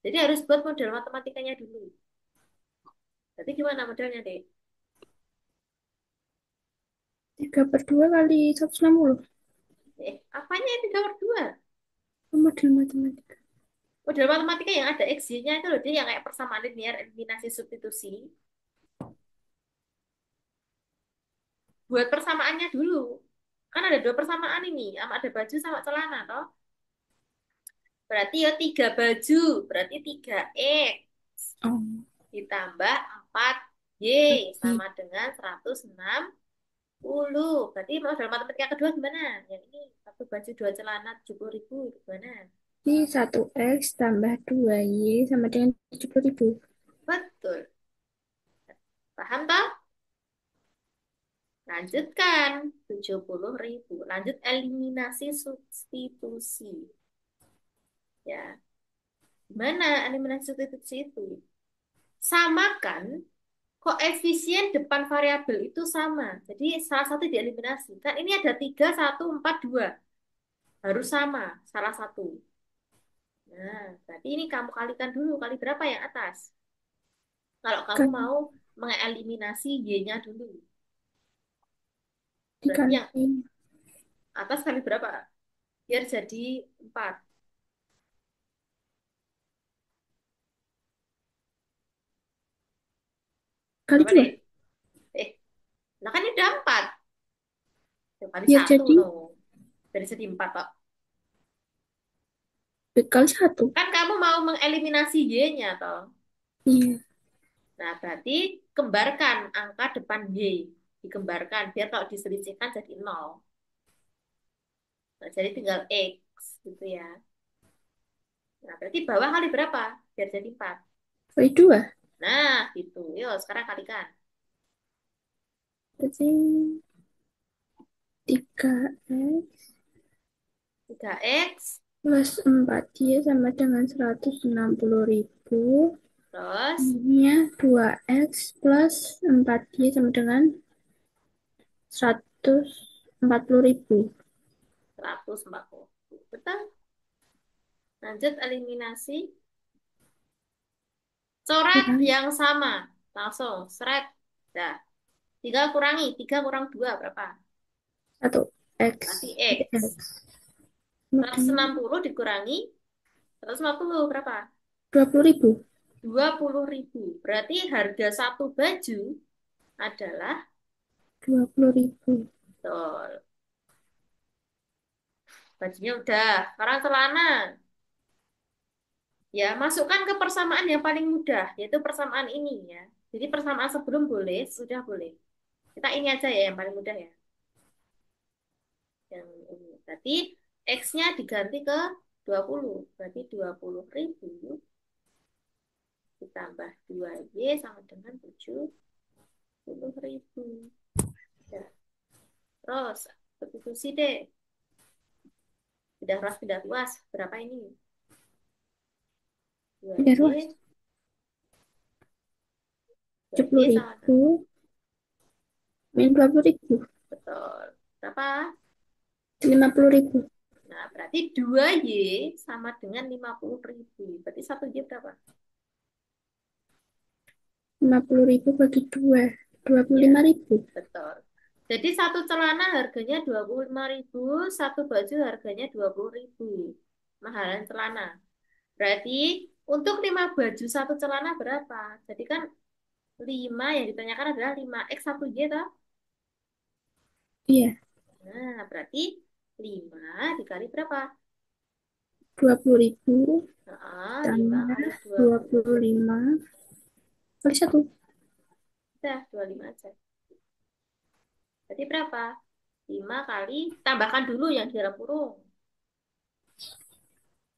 Jadi harus buat model matematikanya dulu. Jadi gimana modelnya, Dek? 3/2 kali 160. Apanya 3/2? Model matematika. Model matematika yang ada X-nya itu loh, dia yang kayak persamaan linear, eliminasi, substitusi. buat persamaannya dulu. Kan ada dua persamaan ini, sama ada baju sama celana, toh. Berarti ya tiga baju, berarti tiga X Oh, ditambah 4 Y oke. sama dengan 160. Berarti mau dalam matematika kedua gimana? Yang ini satu baju dua celana 70.000 gimana? Ini 1X tambah 2Y sama dengan 70.000. Betul. Paham toh? Lanjutkan 70.000. Lanjut eliminasi substitusi. Ya, gimana eliminasi substitusi itu? Samakan koefisien depan variabel itu sama. Jadi salah satu dieliminasi. Kan ini ada 3, 1, 4, 2. Harus sama salah satu. Nah, berarti ini kamu kalikan dulu. Kali berapa yang atas? Kalau kamu Kan mau mengeliminasi Y-nya dulu. Berarti dikali yang atas kali berapa? Biar jadi 4. kali Berapa, Dek? 2. Eh, nah kan ini udah 4. Ya, kali Biar satu, jadi no. Dari segi 4, Pak. kali 1. Kan kamu mau mengeliminasi Y-nya, toh. Iya. Nah, berarti kembarkan angka depan Y. Dikembarkan, biar kalau diselisihkan jadi 0. Nah, jadi tinggal X, gitu ya. Nah, berarti bawah kali berapa? Biar jadi 4. Kali 2. Nah, gitu. Yuk, sekarang kalikan. Berarti 3X 3X, plus 4Y sama dengan 160.000. terus Jadinya 2X plus 4Y sama dengan 140.000. 140. Betul? Lanjut eliminasi. Coret Kurang yang sama. Langsung, seret. Dah. Tinggal kurangi. 3 kurang 2 berapa? 1X. Berarti X X. sama seratus enam dengan puluh dikurangi 150 berapa? 20.000. 20.000. Berarti harga satu baju adalah 20.000. betul. Bajunya udah. Sekarang celana. Ya, masukkan ke persamaan yang paling mudah, yaitu persamaan ini ya. Jadi persamaan sebelum boleh, sudah boleh. Kita ini aja ya yang paling mudah ya. Yang ini. Berarti X-nya diganti ke 20. Berarti 20.000 ditambah 2Y sama dengan 70.000. Ya. Terus, substitusi deh. Pindah luas. Berapa ini? Ya, 2Y, 70 2Y sama dengan, ribu min 20.000. betul. Berapa? 50.000. Nah, berarti 2Y sama dengan 50.000. Berarti 1Y berapa? 50.000 bagi 2. dua puluh Ya, lima ribu betul. Jadi satu celana harganya 25.000, satu baju harganya 20.000. Mahalan celana. Berarti untuk 5 baju satu celana berapa? Jadi kan 5 yang ditanyakan adalah 5X 1Y toh? Iya, Nah, berarti 5 dikali berapa? 20.000 Nah, 5 tambah kali dua 20. puluh lima kali 1. Udah, 25 aja. Berarti berapa? 5 kali, tambahkan dulu yang di dalam kurung.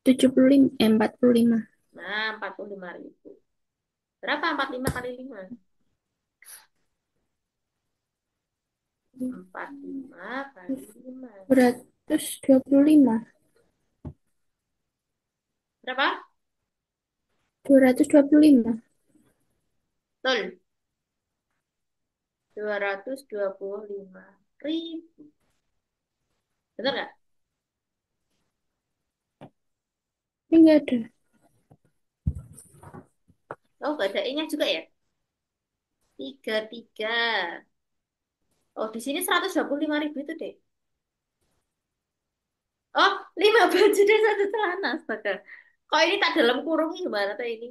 75, 45. Nah, 45.000. Berapa 45 kali 5? 45 kali 5. 225. Berapa? 225. Betul. 225.000. Betul nggak? Ini enggak ada. Oh, nggak ada I-nya juga ya? 33. Oh, di sini 125.000 itu deh. Oh, 5 baju deh satu celana. Astaga. Kok ini tak dalam kurung gimana tuh ini?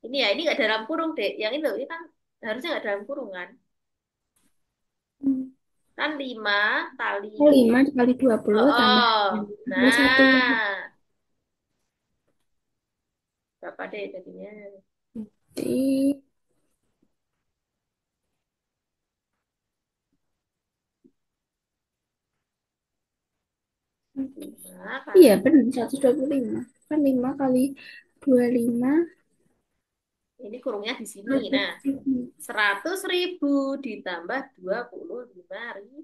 Ini ya, ini nggak dalam kurung deh. Yang ini loh, ini kan harusnya nggak dalam kurung kan? Kan 5 kali. Oh, 5 dikali Oh, 20 tambah oh. tambah 1. Nah, berapa deh jadinya? Jadi, 5 iya kali. benar 125. Kan 5 kali 25 Ini kurungnya di sini. Nah, 100.000. 100.000 ditambah 25.000.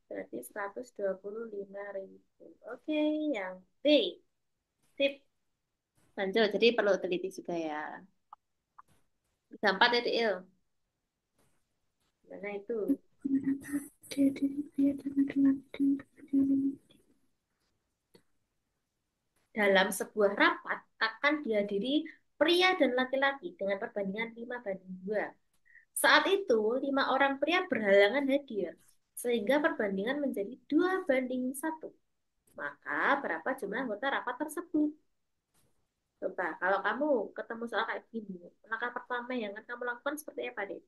Berarti 125.000. Oke, yang B. Tip. Lanjut, jadi perlu teliti juga ya. 34 ya, Dil. Mana itu? Jadi, dia Dalam sebuah rapat akan dihadiri pria dan laki-laki dengan perbandingan 5 banding 2. Saat itu, 5 orang pria berhalangan hadir, sehingga perbandingan menjadi 2 banding 1. Maka berapa jumlah anggota rapat tersebut? Coba, kalau kamu ketemu soal kayak gini, langkah pertama yang akan kamu lakukan seperti apa, deh?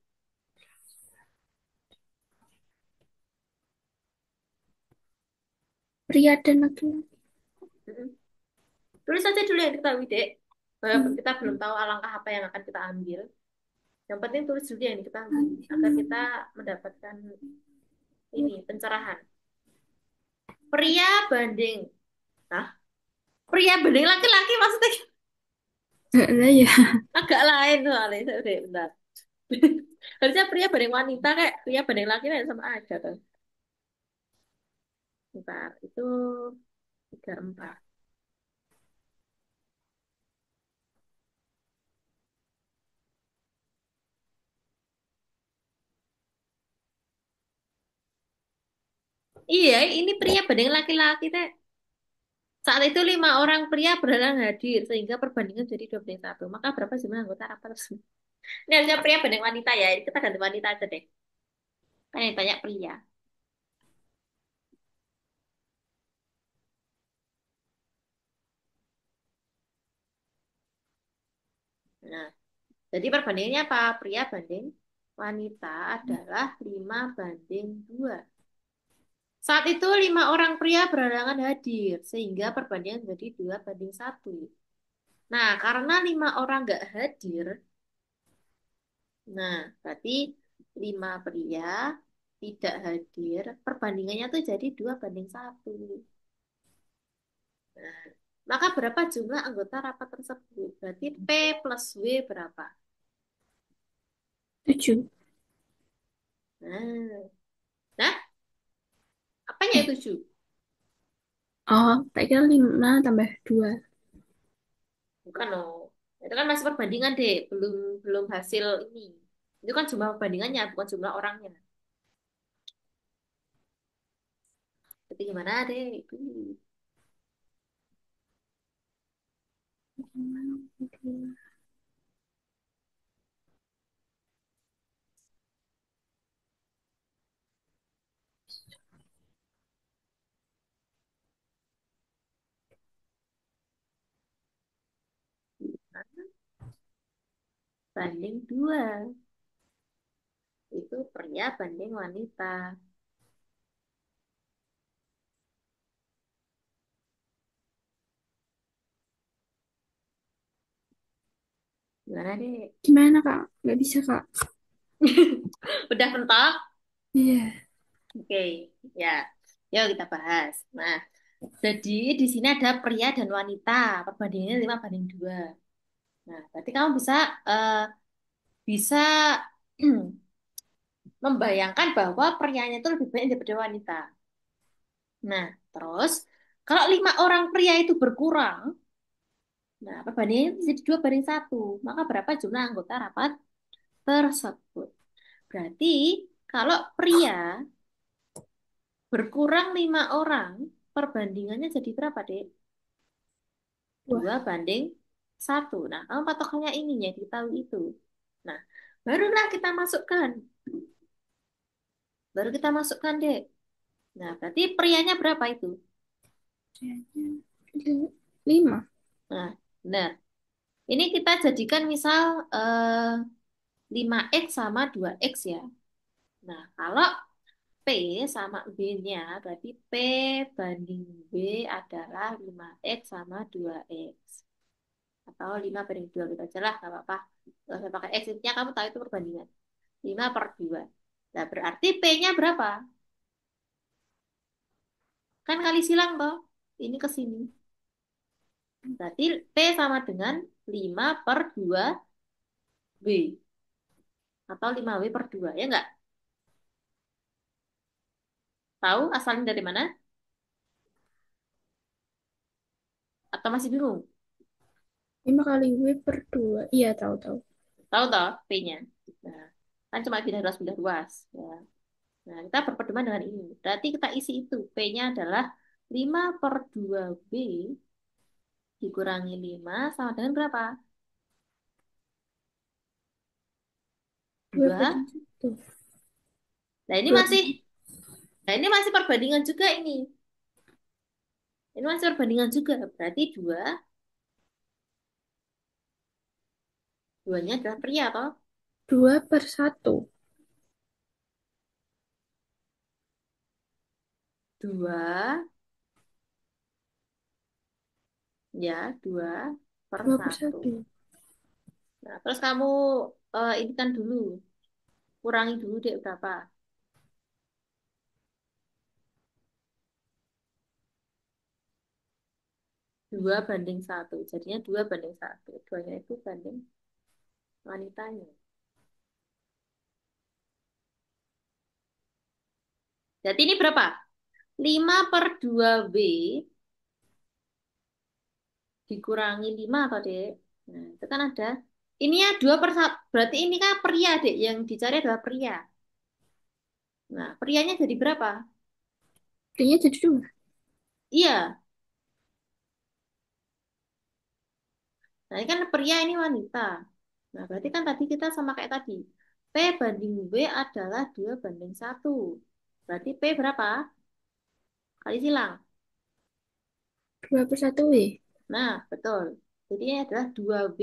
pria dan laki-laki. Mm-mm. Tulis saja dulu yang diketahui, Dek. Walaupun Hmm. kita belum tahu langkah apa yang akan kita ambil. Yang penting tulis dulu yang diketahui, agar kita mendapatkan ini, pencerahan. Pria banding. Nah, pria banding laki-laki maksudnya Lah ya. agak lain soalnya. Udah, bentar. Harusnya pria banding wanita kayak pria banding laki kan sama aja tuh. Bentar, itu 34. Iya, ini pria banding laki-laki teh. Saat itu 5 orang pria berhalangan hadir sehingga perbandingan jadi 21. Maka berapa jumlah anggota rapat tersebut? Ini harusnya pria banding wanita ya. Kita ganti wanita aja deh. Kan yang tanya pria. Nah, jadi perbandingannya apa? Pria banding wanita adalah 5 banding 2. Saat itu 5 orang pria berhalangan hadir, sehingga perbandingan menjadi 2 banding 1. Nah, karena 5 orang nggak hadir, nah berarti 5 pria tidak hadir, perbandingannya tuh jadi 2 banding 1. Nah, maka berapa jumlah anggota rapat tersebut? Berarti P plus W berapa? 7. Nah, nah apanya Eh, itu, Ju? oh, tak kira 5 tambah 2. Bukan loh. Itu kan masih perbandingan deh, belum belum hasil ini. Itu kan jumlah perbandingannya, bukan jumlah orangnya. Jadi gimana deh? Itu banding 2. Itu pria banding wanita. Gimana deh? Gimana Kak? Nggak bisa Kak. Udah mentok? Iya. Oke, ya. Yuk kita bahas. Nah, jadi di sini ada pria dan wanita. Perbandingannya 5 banding 2. Nah, berarti kamu bisa bisa membayangkan bahwa prianya itu lebih banyak daripada wanita. Nah, terus kalau 5 orang pria itu berkurang, nah perbandingannya itu jadi 2 banding 1. Maka berapa jumlah anggota rapat tersebut? Berarti kalau pria berkurang 5 orang, perbandingannya jadi berapa, Dek? Wah, 2 banding 1. Nah, kamu patokannya ini ya, ditahu itu. Nah, barulah kita masukkan. Baru kita masukkan, Dek. Nah, berarti prianya berapa itu? kayaknya 5. Nah, benar. Ini kita jadikan misal 5x sama 2x ya. Nah, kalau P sama B-nya, berarti P banding B adalah 5X sama 2X. Atau 5 banding 2 gitu aja lah, nggak apa-apa. Nggak usah pakai X, intinya kamu tahu itu perbandingan. 5/2. Nah, berarti P-nya berapa? Kan kali silang toh. Ini ke sini. Berarti P sama dengan 5/2B. Atau 5W/2. Ya nggak? Tahu asalnya dari mana? Atau masih bingung? 5 kali W per 2. Iya, tahu-tahu. Tahu toh P-nya? Nah, kan cuma pindah ruas. Ya. Nah, kita berpedoman dengan ini. Berarti kita isi itu. P-nya adalah 5/2B dikurangi 5 sama dengan berapa? 2 2. banding 1. Nah, ini 2 masih banding nah ini masih perbandingan juga ini. Ini masih perbandingan juga. Berarti 2, duanya adalah pria toh. 2/1. 2 ya, 2 per 2 per 1. 1. Nah, terus kamu ini kan dulu. Kurangi dulu deh berapa? 2/1. Jadinya 2/1. Duanya itu banding wanitanya. Jadi ini berapa? 5/2B dikurangi 5 atau dek? Nah, itu kan ada. Ini ya 2/1. Berarti ini kan pria dek. Yang dicari adalah pria. Nah, prianya jadi berapa? Artinya jadi 2. Iya. Nah, ini kan pria ini wanita. Nah, berarti kan tadi kita sama kayak tadi. P banding W adalah 2/1. Berarti P berapa? Kali silang. 2/1 W. Nah, betul. Jadi ini adalah 2B.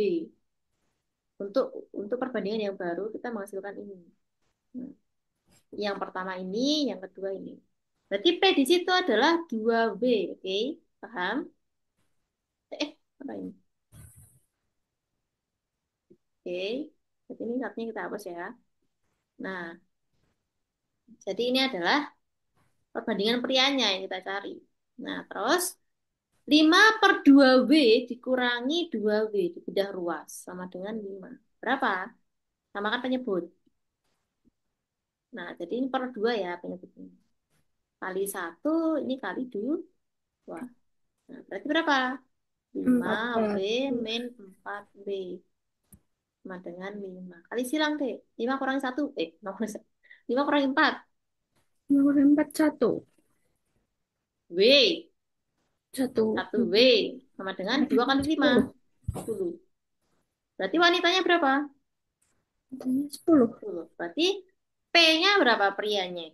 Untuk perbandingan yang baru kita menghasilkan ini. Nah, yang pertama ini, yang kedua ini. Berarti P di situ adalah 2B, oke? Paham? Apa ini? Oke. Jadi ini satunya kita hapus ya. Nah, jadi ini adalah perbandingan prianya yang kita cari. Nah, terus 5/2B dikurangi 2B dibedah ruas sama dengan 5. Berapa? Sama kan penyebut. Nah, jadi ini per 2 ya penyebutnya. Kali 1, ini kali 2. Nah, berarti berapa? 5B 14. min 4B sama dengan 5. Kali silang deh. 5 kurangi 1. 5 kurangi 4. 5 kali 4, 1. W. 1. 1W sama dengan 2 kali 5. 10. 10. Berarti wanitanya berapa? Artinya 10. 10. Berarti P-nya berapa prianya?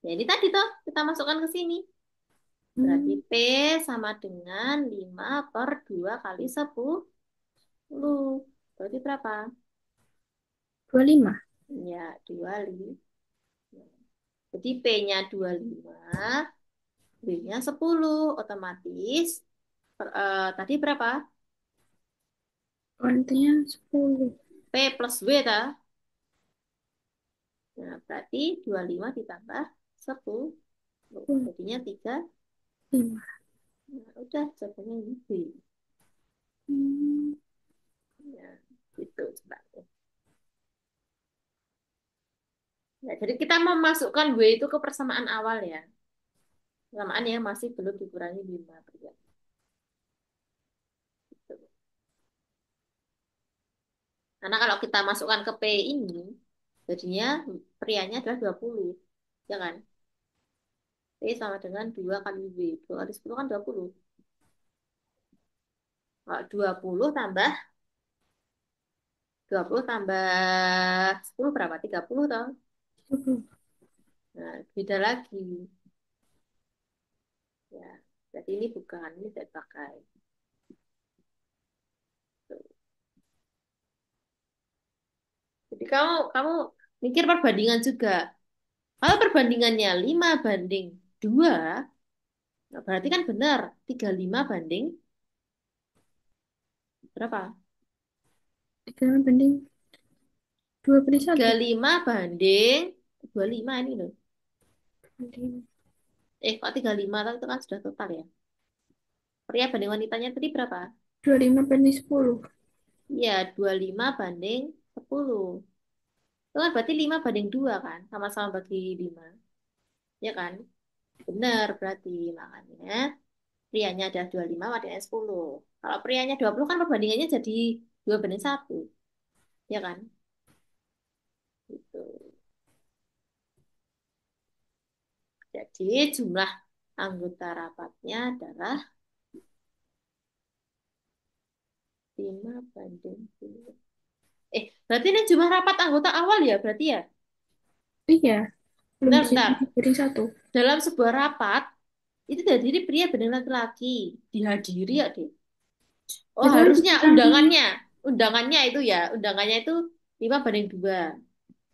Ya ini tadi toh kita masukkan ke sini. Berarti Hmm, P sama dengan 5/2 kali 10. Berarti berapa? 25. Ya, 25. Jadi P-nya 25, B-nya 10. Otomatis tadi berapa? Artinya 10. P plus W ta? Nah, berarti 25 ditambah 10. Jadinya 3. 5. Nah, udah jawabannya ini B. Hmm, Ya, gitu ceritanya. Ya, jadi kita memasukkan W itu ke persamaan awal ya. Persamaan yang masih belum dikurangi 5. Ya. Gitu. Karena kalau kita masukkan ke P ini, jadinya prianya adalah 20. Ya kan? P sama dengan 2 kali W. 2 kali 10 kan 20. Kalau 20 tambah 20 tambah 10 berapa? 30 toh. 10. Nah, beda lagi. Ya, berarti ini bukan, ini tidak pakai. kamu kamu mikir perbandingan juga. Kalau perbandingannya 5:2, nah berarti kan benar 35 banding berapa? 3 banding 2 banding 1. 35 banding 25 ini loh. Banding Kok 35 itu kan sudah total ya. Pria banding wanitanya tadi berapa? 25 banding 10. Iya, 25:10. Itu kan berarti 5:2 kan? Sama-sama bagi 5. Ya kan? Benar berarti. Makanya prianya ada 25, wanitanya 10. Kalau prianya 20 kan perbandingannya jadi 2:1. Ya kan? Gitu. Jadi jumlah anggota rapatnya adalah 5:10. Berarti ini jumlah rapat anggota awal ya berarti ya? Iya, belum Bentar, bisa bentar. jadi banding 1. Dalam sebuah rapat, itu terdiri pria dan laki-laki. Dihadiri ya, Dek. Oh, Itu kan harusnya dikurangi. undangannya. Undangannya itu ya, undangannya itu 5:2.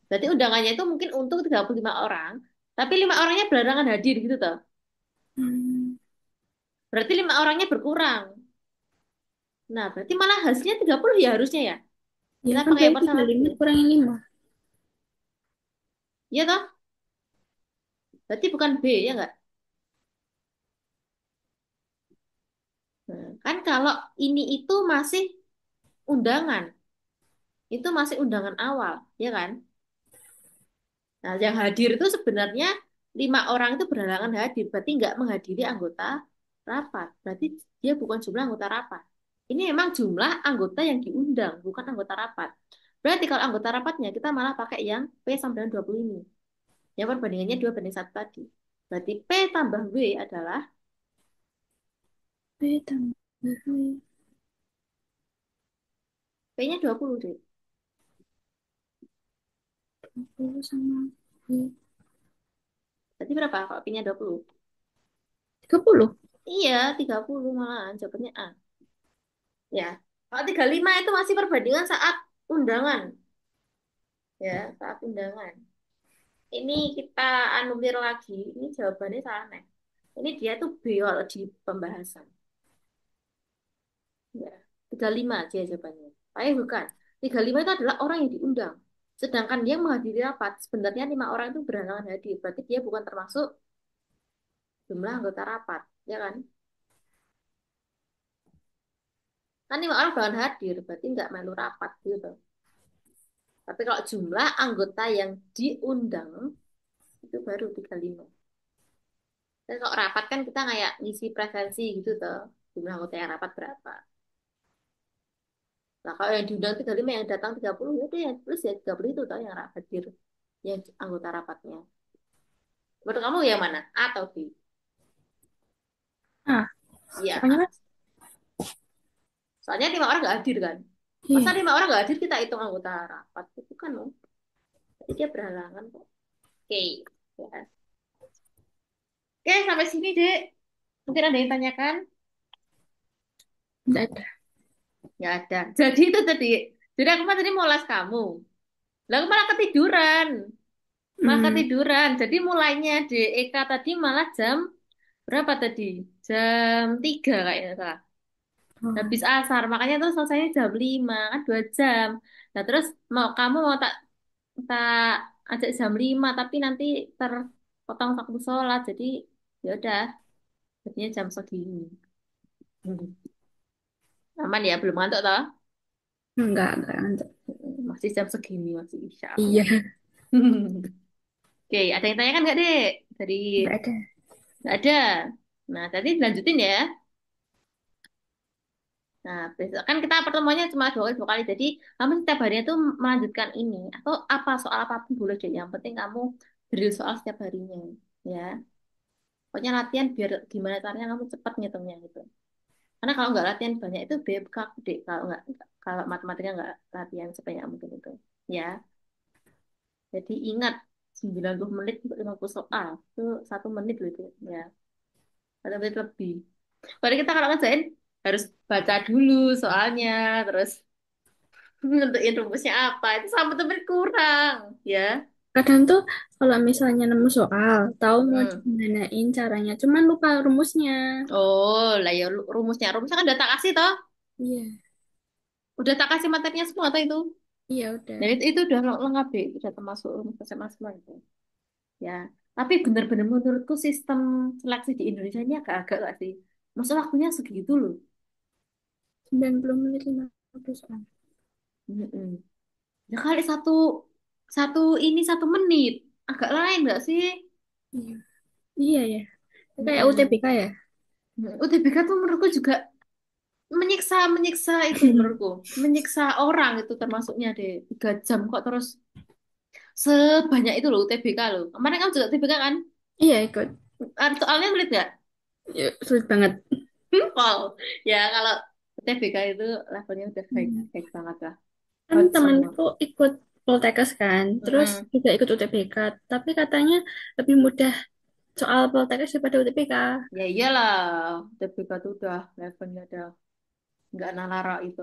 Berarti undangannya itu mungkin untuk 35 orang, tapi 5 orangnya berhalangan hadir gitu toh. Hmm, Berarti 5 orangnya berkurang. Nah, berarti malah hasilnya 30 ya harusnya ya. ya Kita kan pakai yang berarti pertama 35 dulu. kurangi 5. Iya toh? Berarti bukan B ya nggak? Nah, kan kalau ini itu masih undangan. Itu masih undangan awal, ya kan? Nah, yang hadir itu sebenarnya 5 orang itu berhalangan hadir, berarti nggak menghadiri anggota rapat. Berarti dia bukan jumlah anggota rapat. Ini memang jumlah anggota yang diundang, bukan anggota rapat. Berarti kalau anggota rapatnya kita malah pakai yang P sama dengan 20 ini. Yang perbandingannya 2:1 tadi. Berarti P tambah W adalah B tambah W, P-nya 20 deh. 20 sama W. Berarti berapa kalau P-nya 20? 30. Iya, 30 malahan. Jawabannya A. Ya. Kalau 35 itu masih perbandingan saat undangan. Ya, saat undangan. Ini kita anulir lagi. Ini jawabannya salah nih. Ini dia tuh B kalau di pembahasan. Ya, 35 aja jawabannya. Tapi bukan. 35 itu adalah orang yang diundang. Sedangkan dia menghadiri rapat, sebenarnya 5 orang itu berhalangan hadir. Berarti dia bukan termasuk jumlah anggota rapat. Ya kan? Kan 5 orang berhalangan hadir, berarti nggak melu rapat gitu. Tapi kalau jumlah anggota yang diundang, itu baru 35. Dan kalau rapat kan kita kayak ngisi presensi gitu tuh. Jumlah anggota yang rapat berapa. Nah, kalau yang diundang 35 yang datang 30 ya udah ya plus ya 30 itu tau yang hadir yang anggota rapatnya. Menurut kamu yang mana? A atau B? Ah, Iya, soalnya A. kan, Soalnya 5 orang nggak hadir kan. Masa iya, 5 orang nggak hadir kita hitung anggota rapat itu kan loh. Jadi dia berhalangan kok. Oke. Ya. Oke, sampai sini, Dek. Mungkin ada yang tanyakan? enggak ada. Ya ada. Jadi itu tadi. Jadi aku tadi mau les kamu. Lalu malah ketiduran. Malah Hmm. ketiduran. Jadi mulainya di EK tadi malah jam berapa tadi? Jam 3 kayaknya salah. Oh, Habis asar. Makanya tuh selesainya jam 5. Kan 2 jam. Nah terus kamu mau tak tak ajak jam 5. Tapi nanti terpotong waktu sholat. Jadi ya udah. Jadinya jam segini. Aman ya? Belum ngantuk toh? enggak ngantuk. Masih jam segini. Masih insya Allah. Iya, Oke, ada yang tanya kan nggak, Dek? Dari enggak ada. nggak ada. Nah, tadi lanjutin ya. Nah, besok kan kita pertemuannya cuma 2 kali. Jadi, kamu setiap harinya tuh melanjutkan ini. Atau apa, soal apapun boleh deh. Yang penting kamu drill soal setiap harinya. Ya. Pokoknya latihan biar gimana caranya kamu cepat ngitungnya gitu. Karena kalau nggak latihan banyak itu bebkak, Dek. Kalau matematika nggak latihan sebanyak mungkin itu. Ya. Jadi ingat 90 menit untuk 50 soal. Itu 1 menit loh itu. Ya. 1 menit lebih. Baru kita kalau ngerjain harus baca dulu soalnya, terus Nentuin rumusnya apa? Itu sama temen kurang, ya. Kadang tuh kalau misalnya nemu soal, tahu mau Hmm. gimanain caranya, cuman lupa rumusnya. Oh, lah ya rumusnya. Rumusnya kan udah tak kasih toh. Iya, Udah tak kasih materinya semua toh itu. iya udah. Dan itu udah lengkap deh. Udah termasuk rumus SMA semua itu. Ya. Tapi bener-bener menurutku sistem seleksi di Indonesia ini agak-agak gak sih? Masa waktunya segitu loh. 90 menit 50 soal. Mm-mm. Ya kali satu satu ini 1 menit. Agak lain nggak sih? Iya, iya ya. Kayak Mm-mm. UTBK ya. UTBK tuh menurutku juga menyiksa menyiksa itu menurutku menyiksa orang itu termasuknya deh 3 jam kok terus sebanyak itu loh UTBK loh kemarin kamu juga UTBK kan. Iya ikut. Soalnya sulit nggak? Ya, sulit banget. Wow, ya kalau UTBK itu levelnya udah baik Hmm. baik banget lah, Kan hot semua. temanku ikut Poltekkes kan, terus Mm-mm. juga ikut UTBK, tapi katanya lebih mudah soal Poltekkes daripada UTBK. Ya iyalah, UTBK tuh udah levelnya udah nggak nalara itu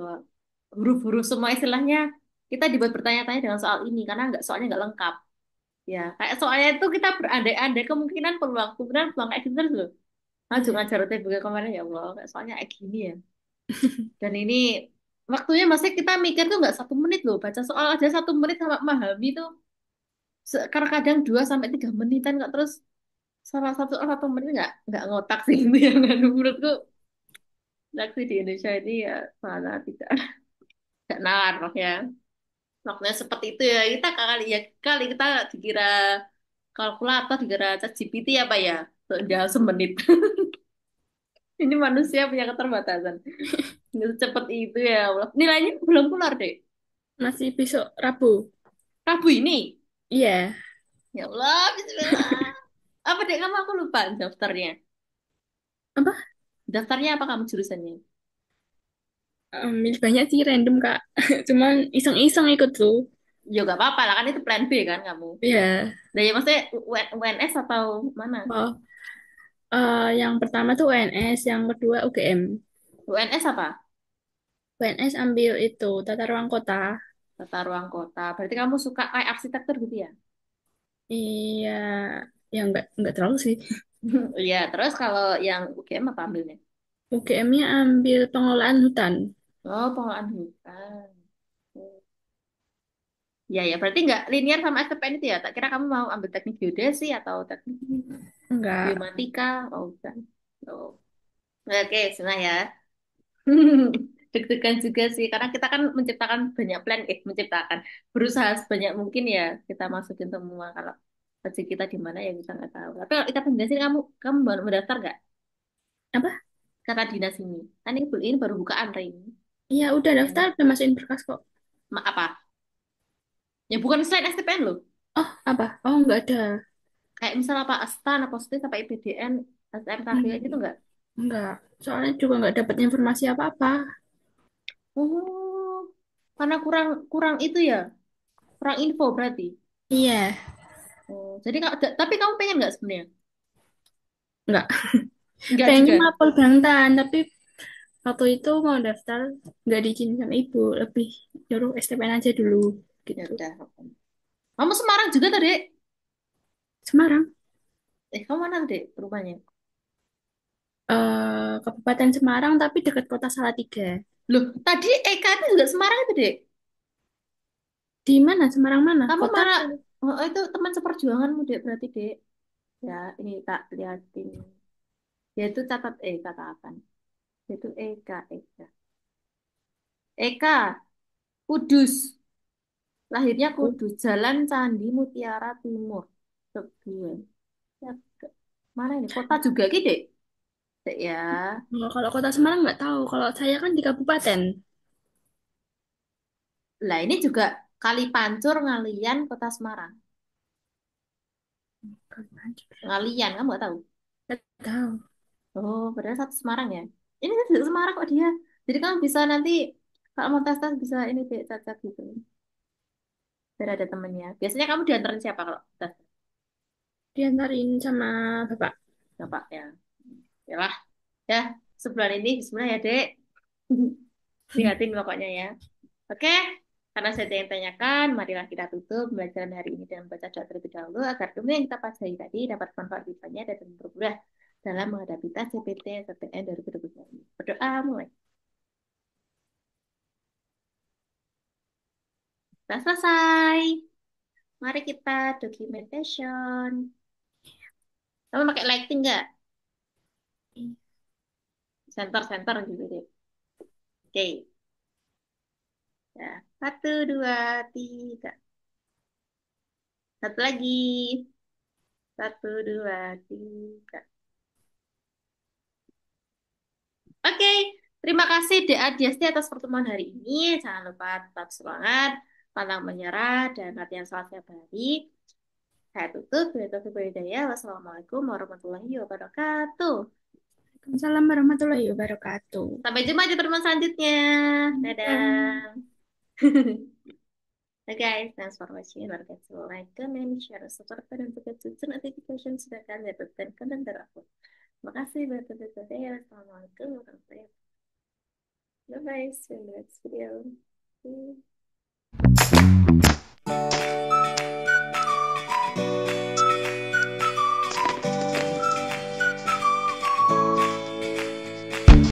huruf-huruf semua istilahnya kita dibuat bertanya-tanya dengan soal ini karena nggak soalnya nggak lengkap. Ya kayak soalnya itu kita berandai-andai kemungkinan peluang kayak gitu terus loh. Maju Iya. ngajar UTBK kemarin ya Allah, kayak soalnya kayak gini ya. Dan ini waktunya masih kita mikir tuh nggak 1 menit loh, baca soal aja 1 menit sama memahami tuh kadang 2 sampai 3 menitan kok terus salah satu 1 menit nggak ngotak sih itu yang menurutku reaksi di Indonesia ini ya malah tidak nalar ya. Waktunya seperti itu ya kita kali kita dikira kalkulator dikira ChatGPT apa ya? Udah semenit. Ini manusia punya keterbatasan. Nggak secepat itu ya Allah. Nilainya belum keluar deh. Masih besok Rabu. Rabu ini. Iya. Ya Allah, bismillah. Apa deh kamu aku lupa daftarnya. Apa? Daftarnya apa kamu jurusannya? Milih banyak sih random Kak. Cuman iseng-iseng ikut tuh. Ya gak apa-apa lah kan itu plan B kan kamu. Iya. Nah ya maksudnya UNS atau mana? Oh, yang pertama tuh UNS, yang kedua UGM. UNS apa? UNS ambil itu tata ruang kota. Tata ruang kota. Berarti kamu suka kayak arsitektur gitu ya? Iya, ya nggak terlalu sih. Iya, terus kalau yang UGM apa ambilnya? UGM-nya ambil pengelolaan hutan. Oh, pengelolaan hutan. Ya, ya, berarti nggak linear sama STPN itu ya? Tak kira kamu mau ambil teknik geodesi atau teknik Enggak. biomatika? Oh, bukan. Oh. Oke, senang ya. Deg-degan juga sih, karena kita kan menciptakan banyak plan, menciptakan, berusaha sebanyak mungkin ya kita masukin semua. Kalau rezeki kita di mana ya kita nggak tahu. Tapi kalau kita penjelasin kamu baru mendaftar nggak? Apa? Kata dinas ini, kan ini baru bukaan Ring. Iya, udah daftar, Ya. udah masukin berkas kok. Apa? Ya bukan selain STPN loh. Oh, apa? Oh, nggak ada. Kayak misal apa Astan, apa Positif, apa IPDN, SMKG gitu Hmm, nggak? nggak. Soalnya juga nggak dapat informasi apa-apa. Oh, karena kurang kurang itu ya, kurang info berarti. Iya, Oh, jadi tapi kamu pengen nggak sebenarnya? nggak. Nggak Pengen juga. mapel Bangtan, tapi waktu itu mau daftar nggak diizinin sama ibu. Lebih nyuruh STPN aja dulu, Ya gitu. udah. Kamu Semarang juga tadi? Semarang. Kamu mana dek rumahnya? Kabupaten Semarang, tapi dekat kota Salatiga. Loh, tadi Eka itu juga Semarang itu dek. Di mana? Semarang mana? Kamu Kota? malah oh, itu teman seperjuanganmu dek berarti dek. Ya, ini tak liatin. Ya itu catatan. Itu Eka. Eka, Kudus. Lahirnya Kudus, Jalan Candi Mutiara Timur. Tebuan. Ya, mana ini? Kota juga gitu, dek. Dek ya. Kalau kota Semarang nggak tahu. Kalau saya kan di kabupaten. Lah ini juga Kali Pancur, Ngalian, Kota Semarang. Ngalian, kamu nggak tahu? Nggak tahu. Oh, padahal satu Semarang ya. Ini kan juga Semarang kok dia. Jadi kamu bisa nanti kalau mau tes-tes bisa ini deh cacat gitu. Biar ada temennya. Biasanya kamu diantarin siapa kalau tes? Diantarin sama bapak. Bapak ya. Ya lah. Ya, sebulan ini Bismillah ya, Dek. Lihatin pokoknya ya. Oke? Karena saya yang tanyakan, marilah kita tutup pembelajaran hari ini dengan baca doa terlebih dahulu agar ilmu yang kita pelajari tadi dapat manfaat kita dan berguna dalam menghadapi tes CPT SBMPTN 2023 ini. Berdoa mulai. Sudah selesai. Mari kita documentation. Kamu pakai lighting nggak? Center gitu deh. Oke. Ya. Satu, dua, tiga. Satu lagi. Satu, dua, tiga. Oke, terima kasih DA Diasti atas pertemuan hari ini. Jangan lupa tetap semangat, pantang menyerah, dan latihan sholat setiap hari. Saya tutup. Wassalamualaikum warahmatullahi wabarakatuh. Waalaikumsalam warahmatullahi wabarakatuh. Sampai jumpa di pertemuan selanjutnya. Dan Dadah. Nah guys, thanks for watching. Don't forget to like, comment, share, subscribe, dan forget to turn notification supaya kalian mendapatkan konten terbaru. Terima kasih buat tonton. Assalamualaikum warahmatullahi wabarakatuh. Bye bye. See you in the next video. Bye.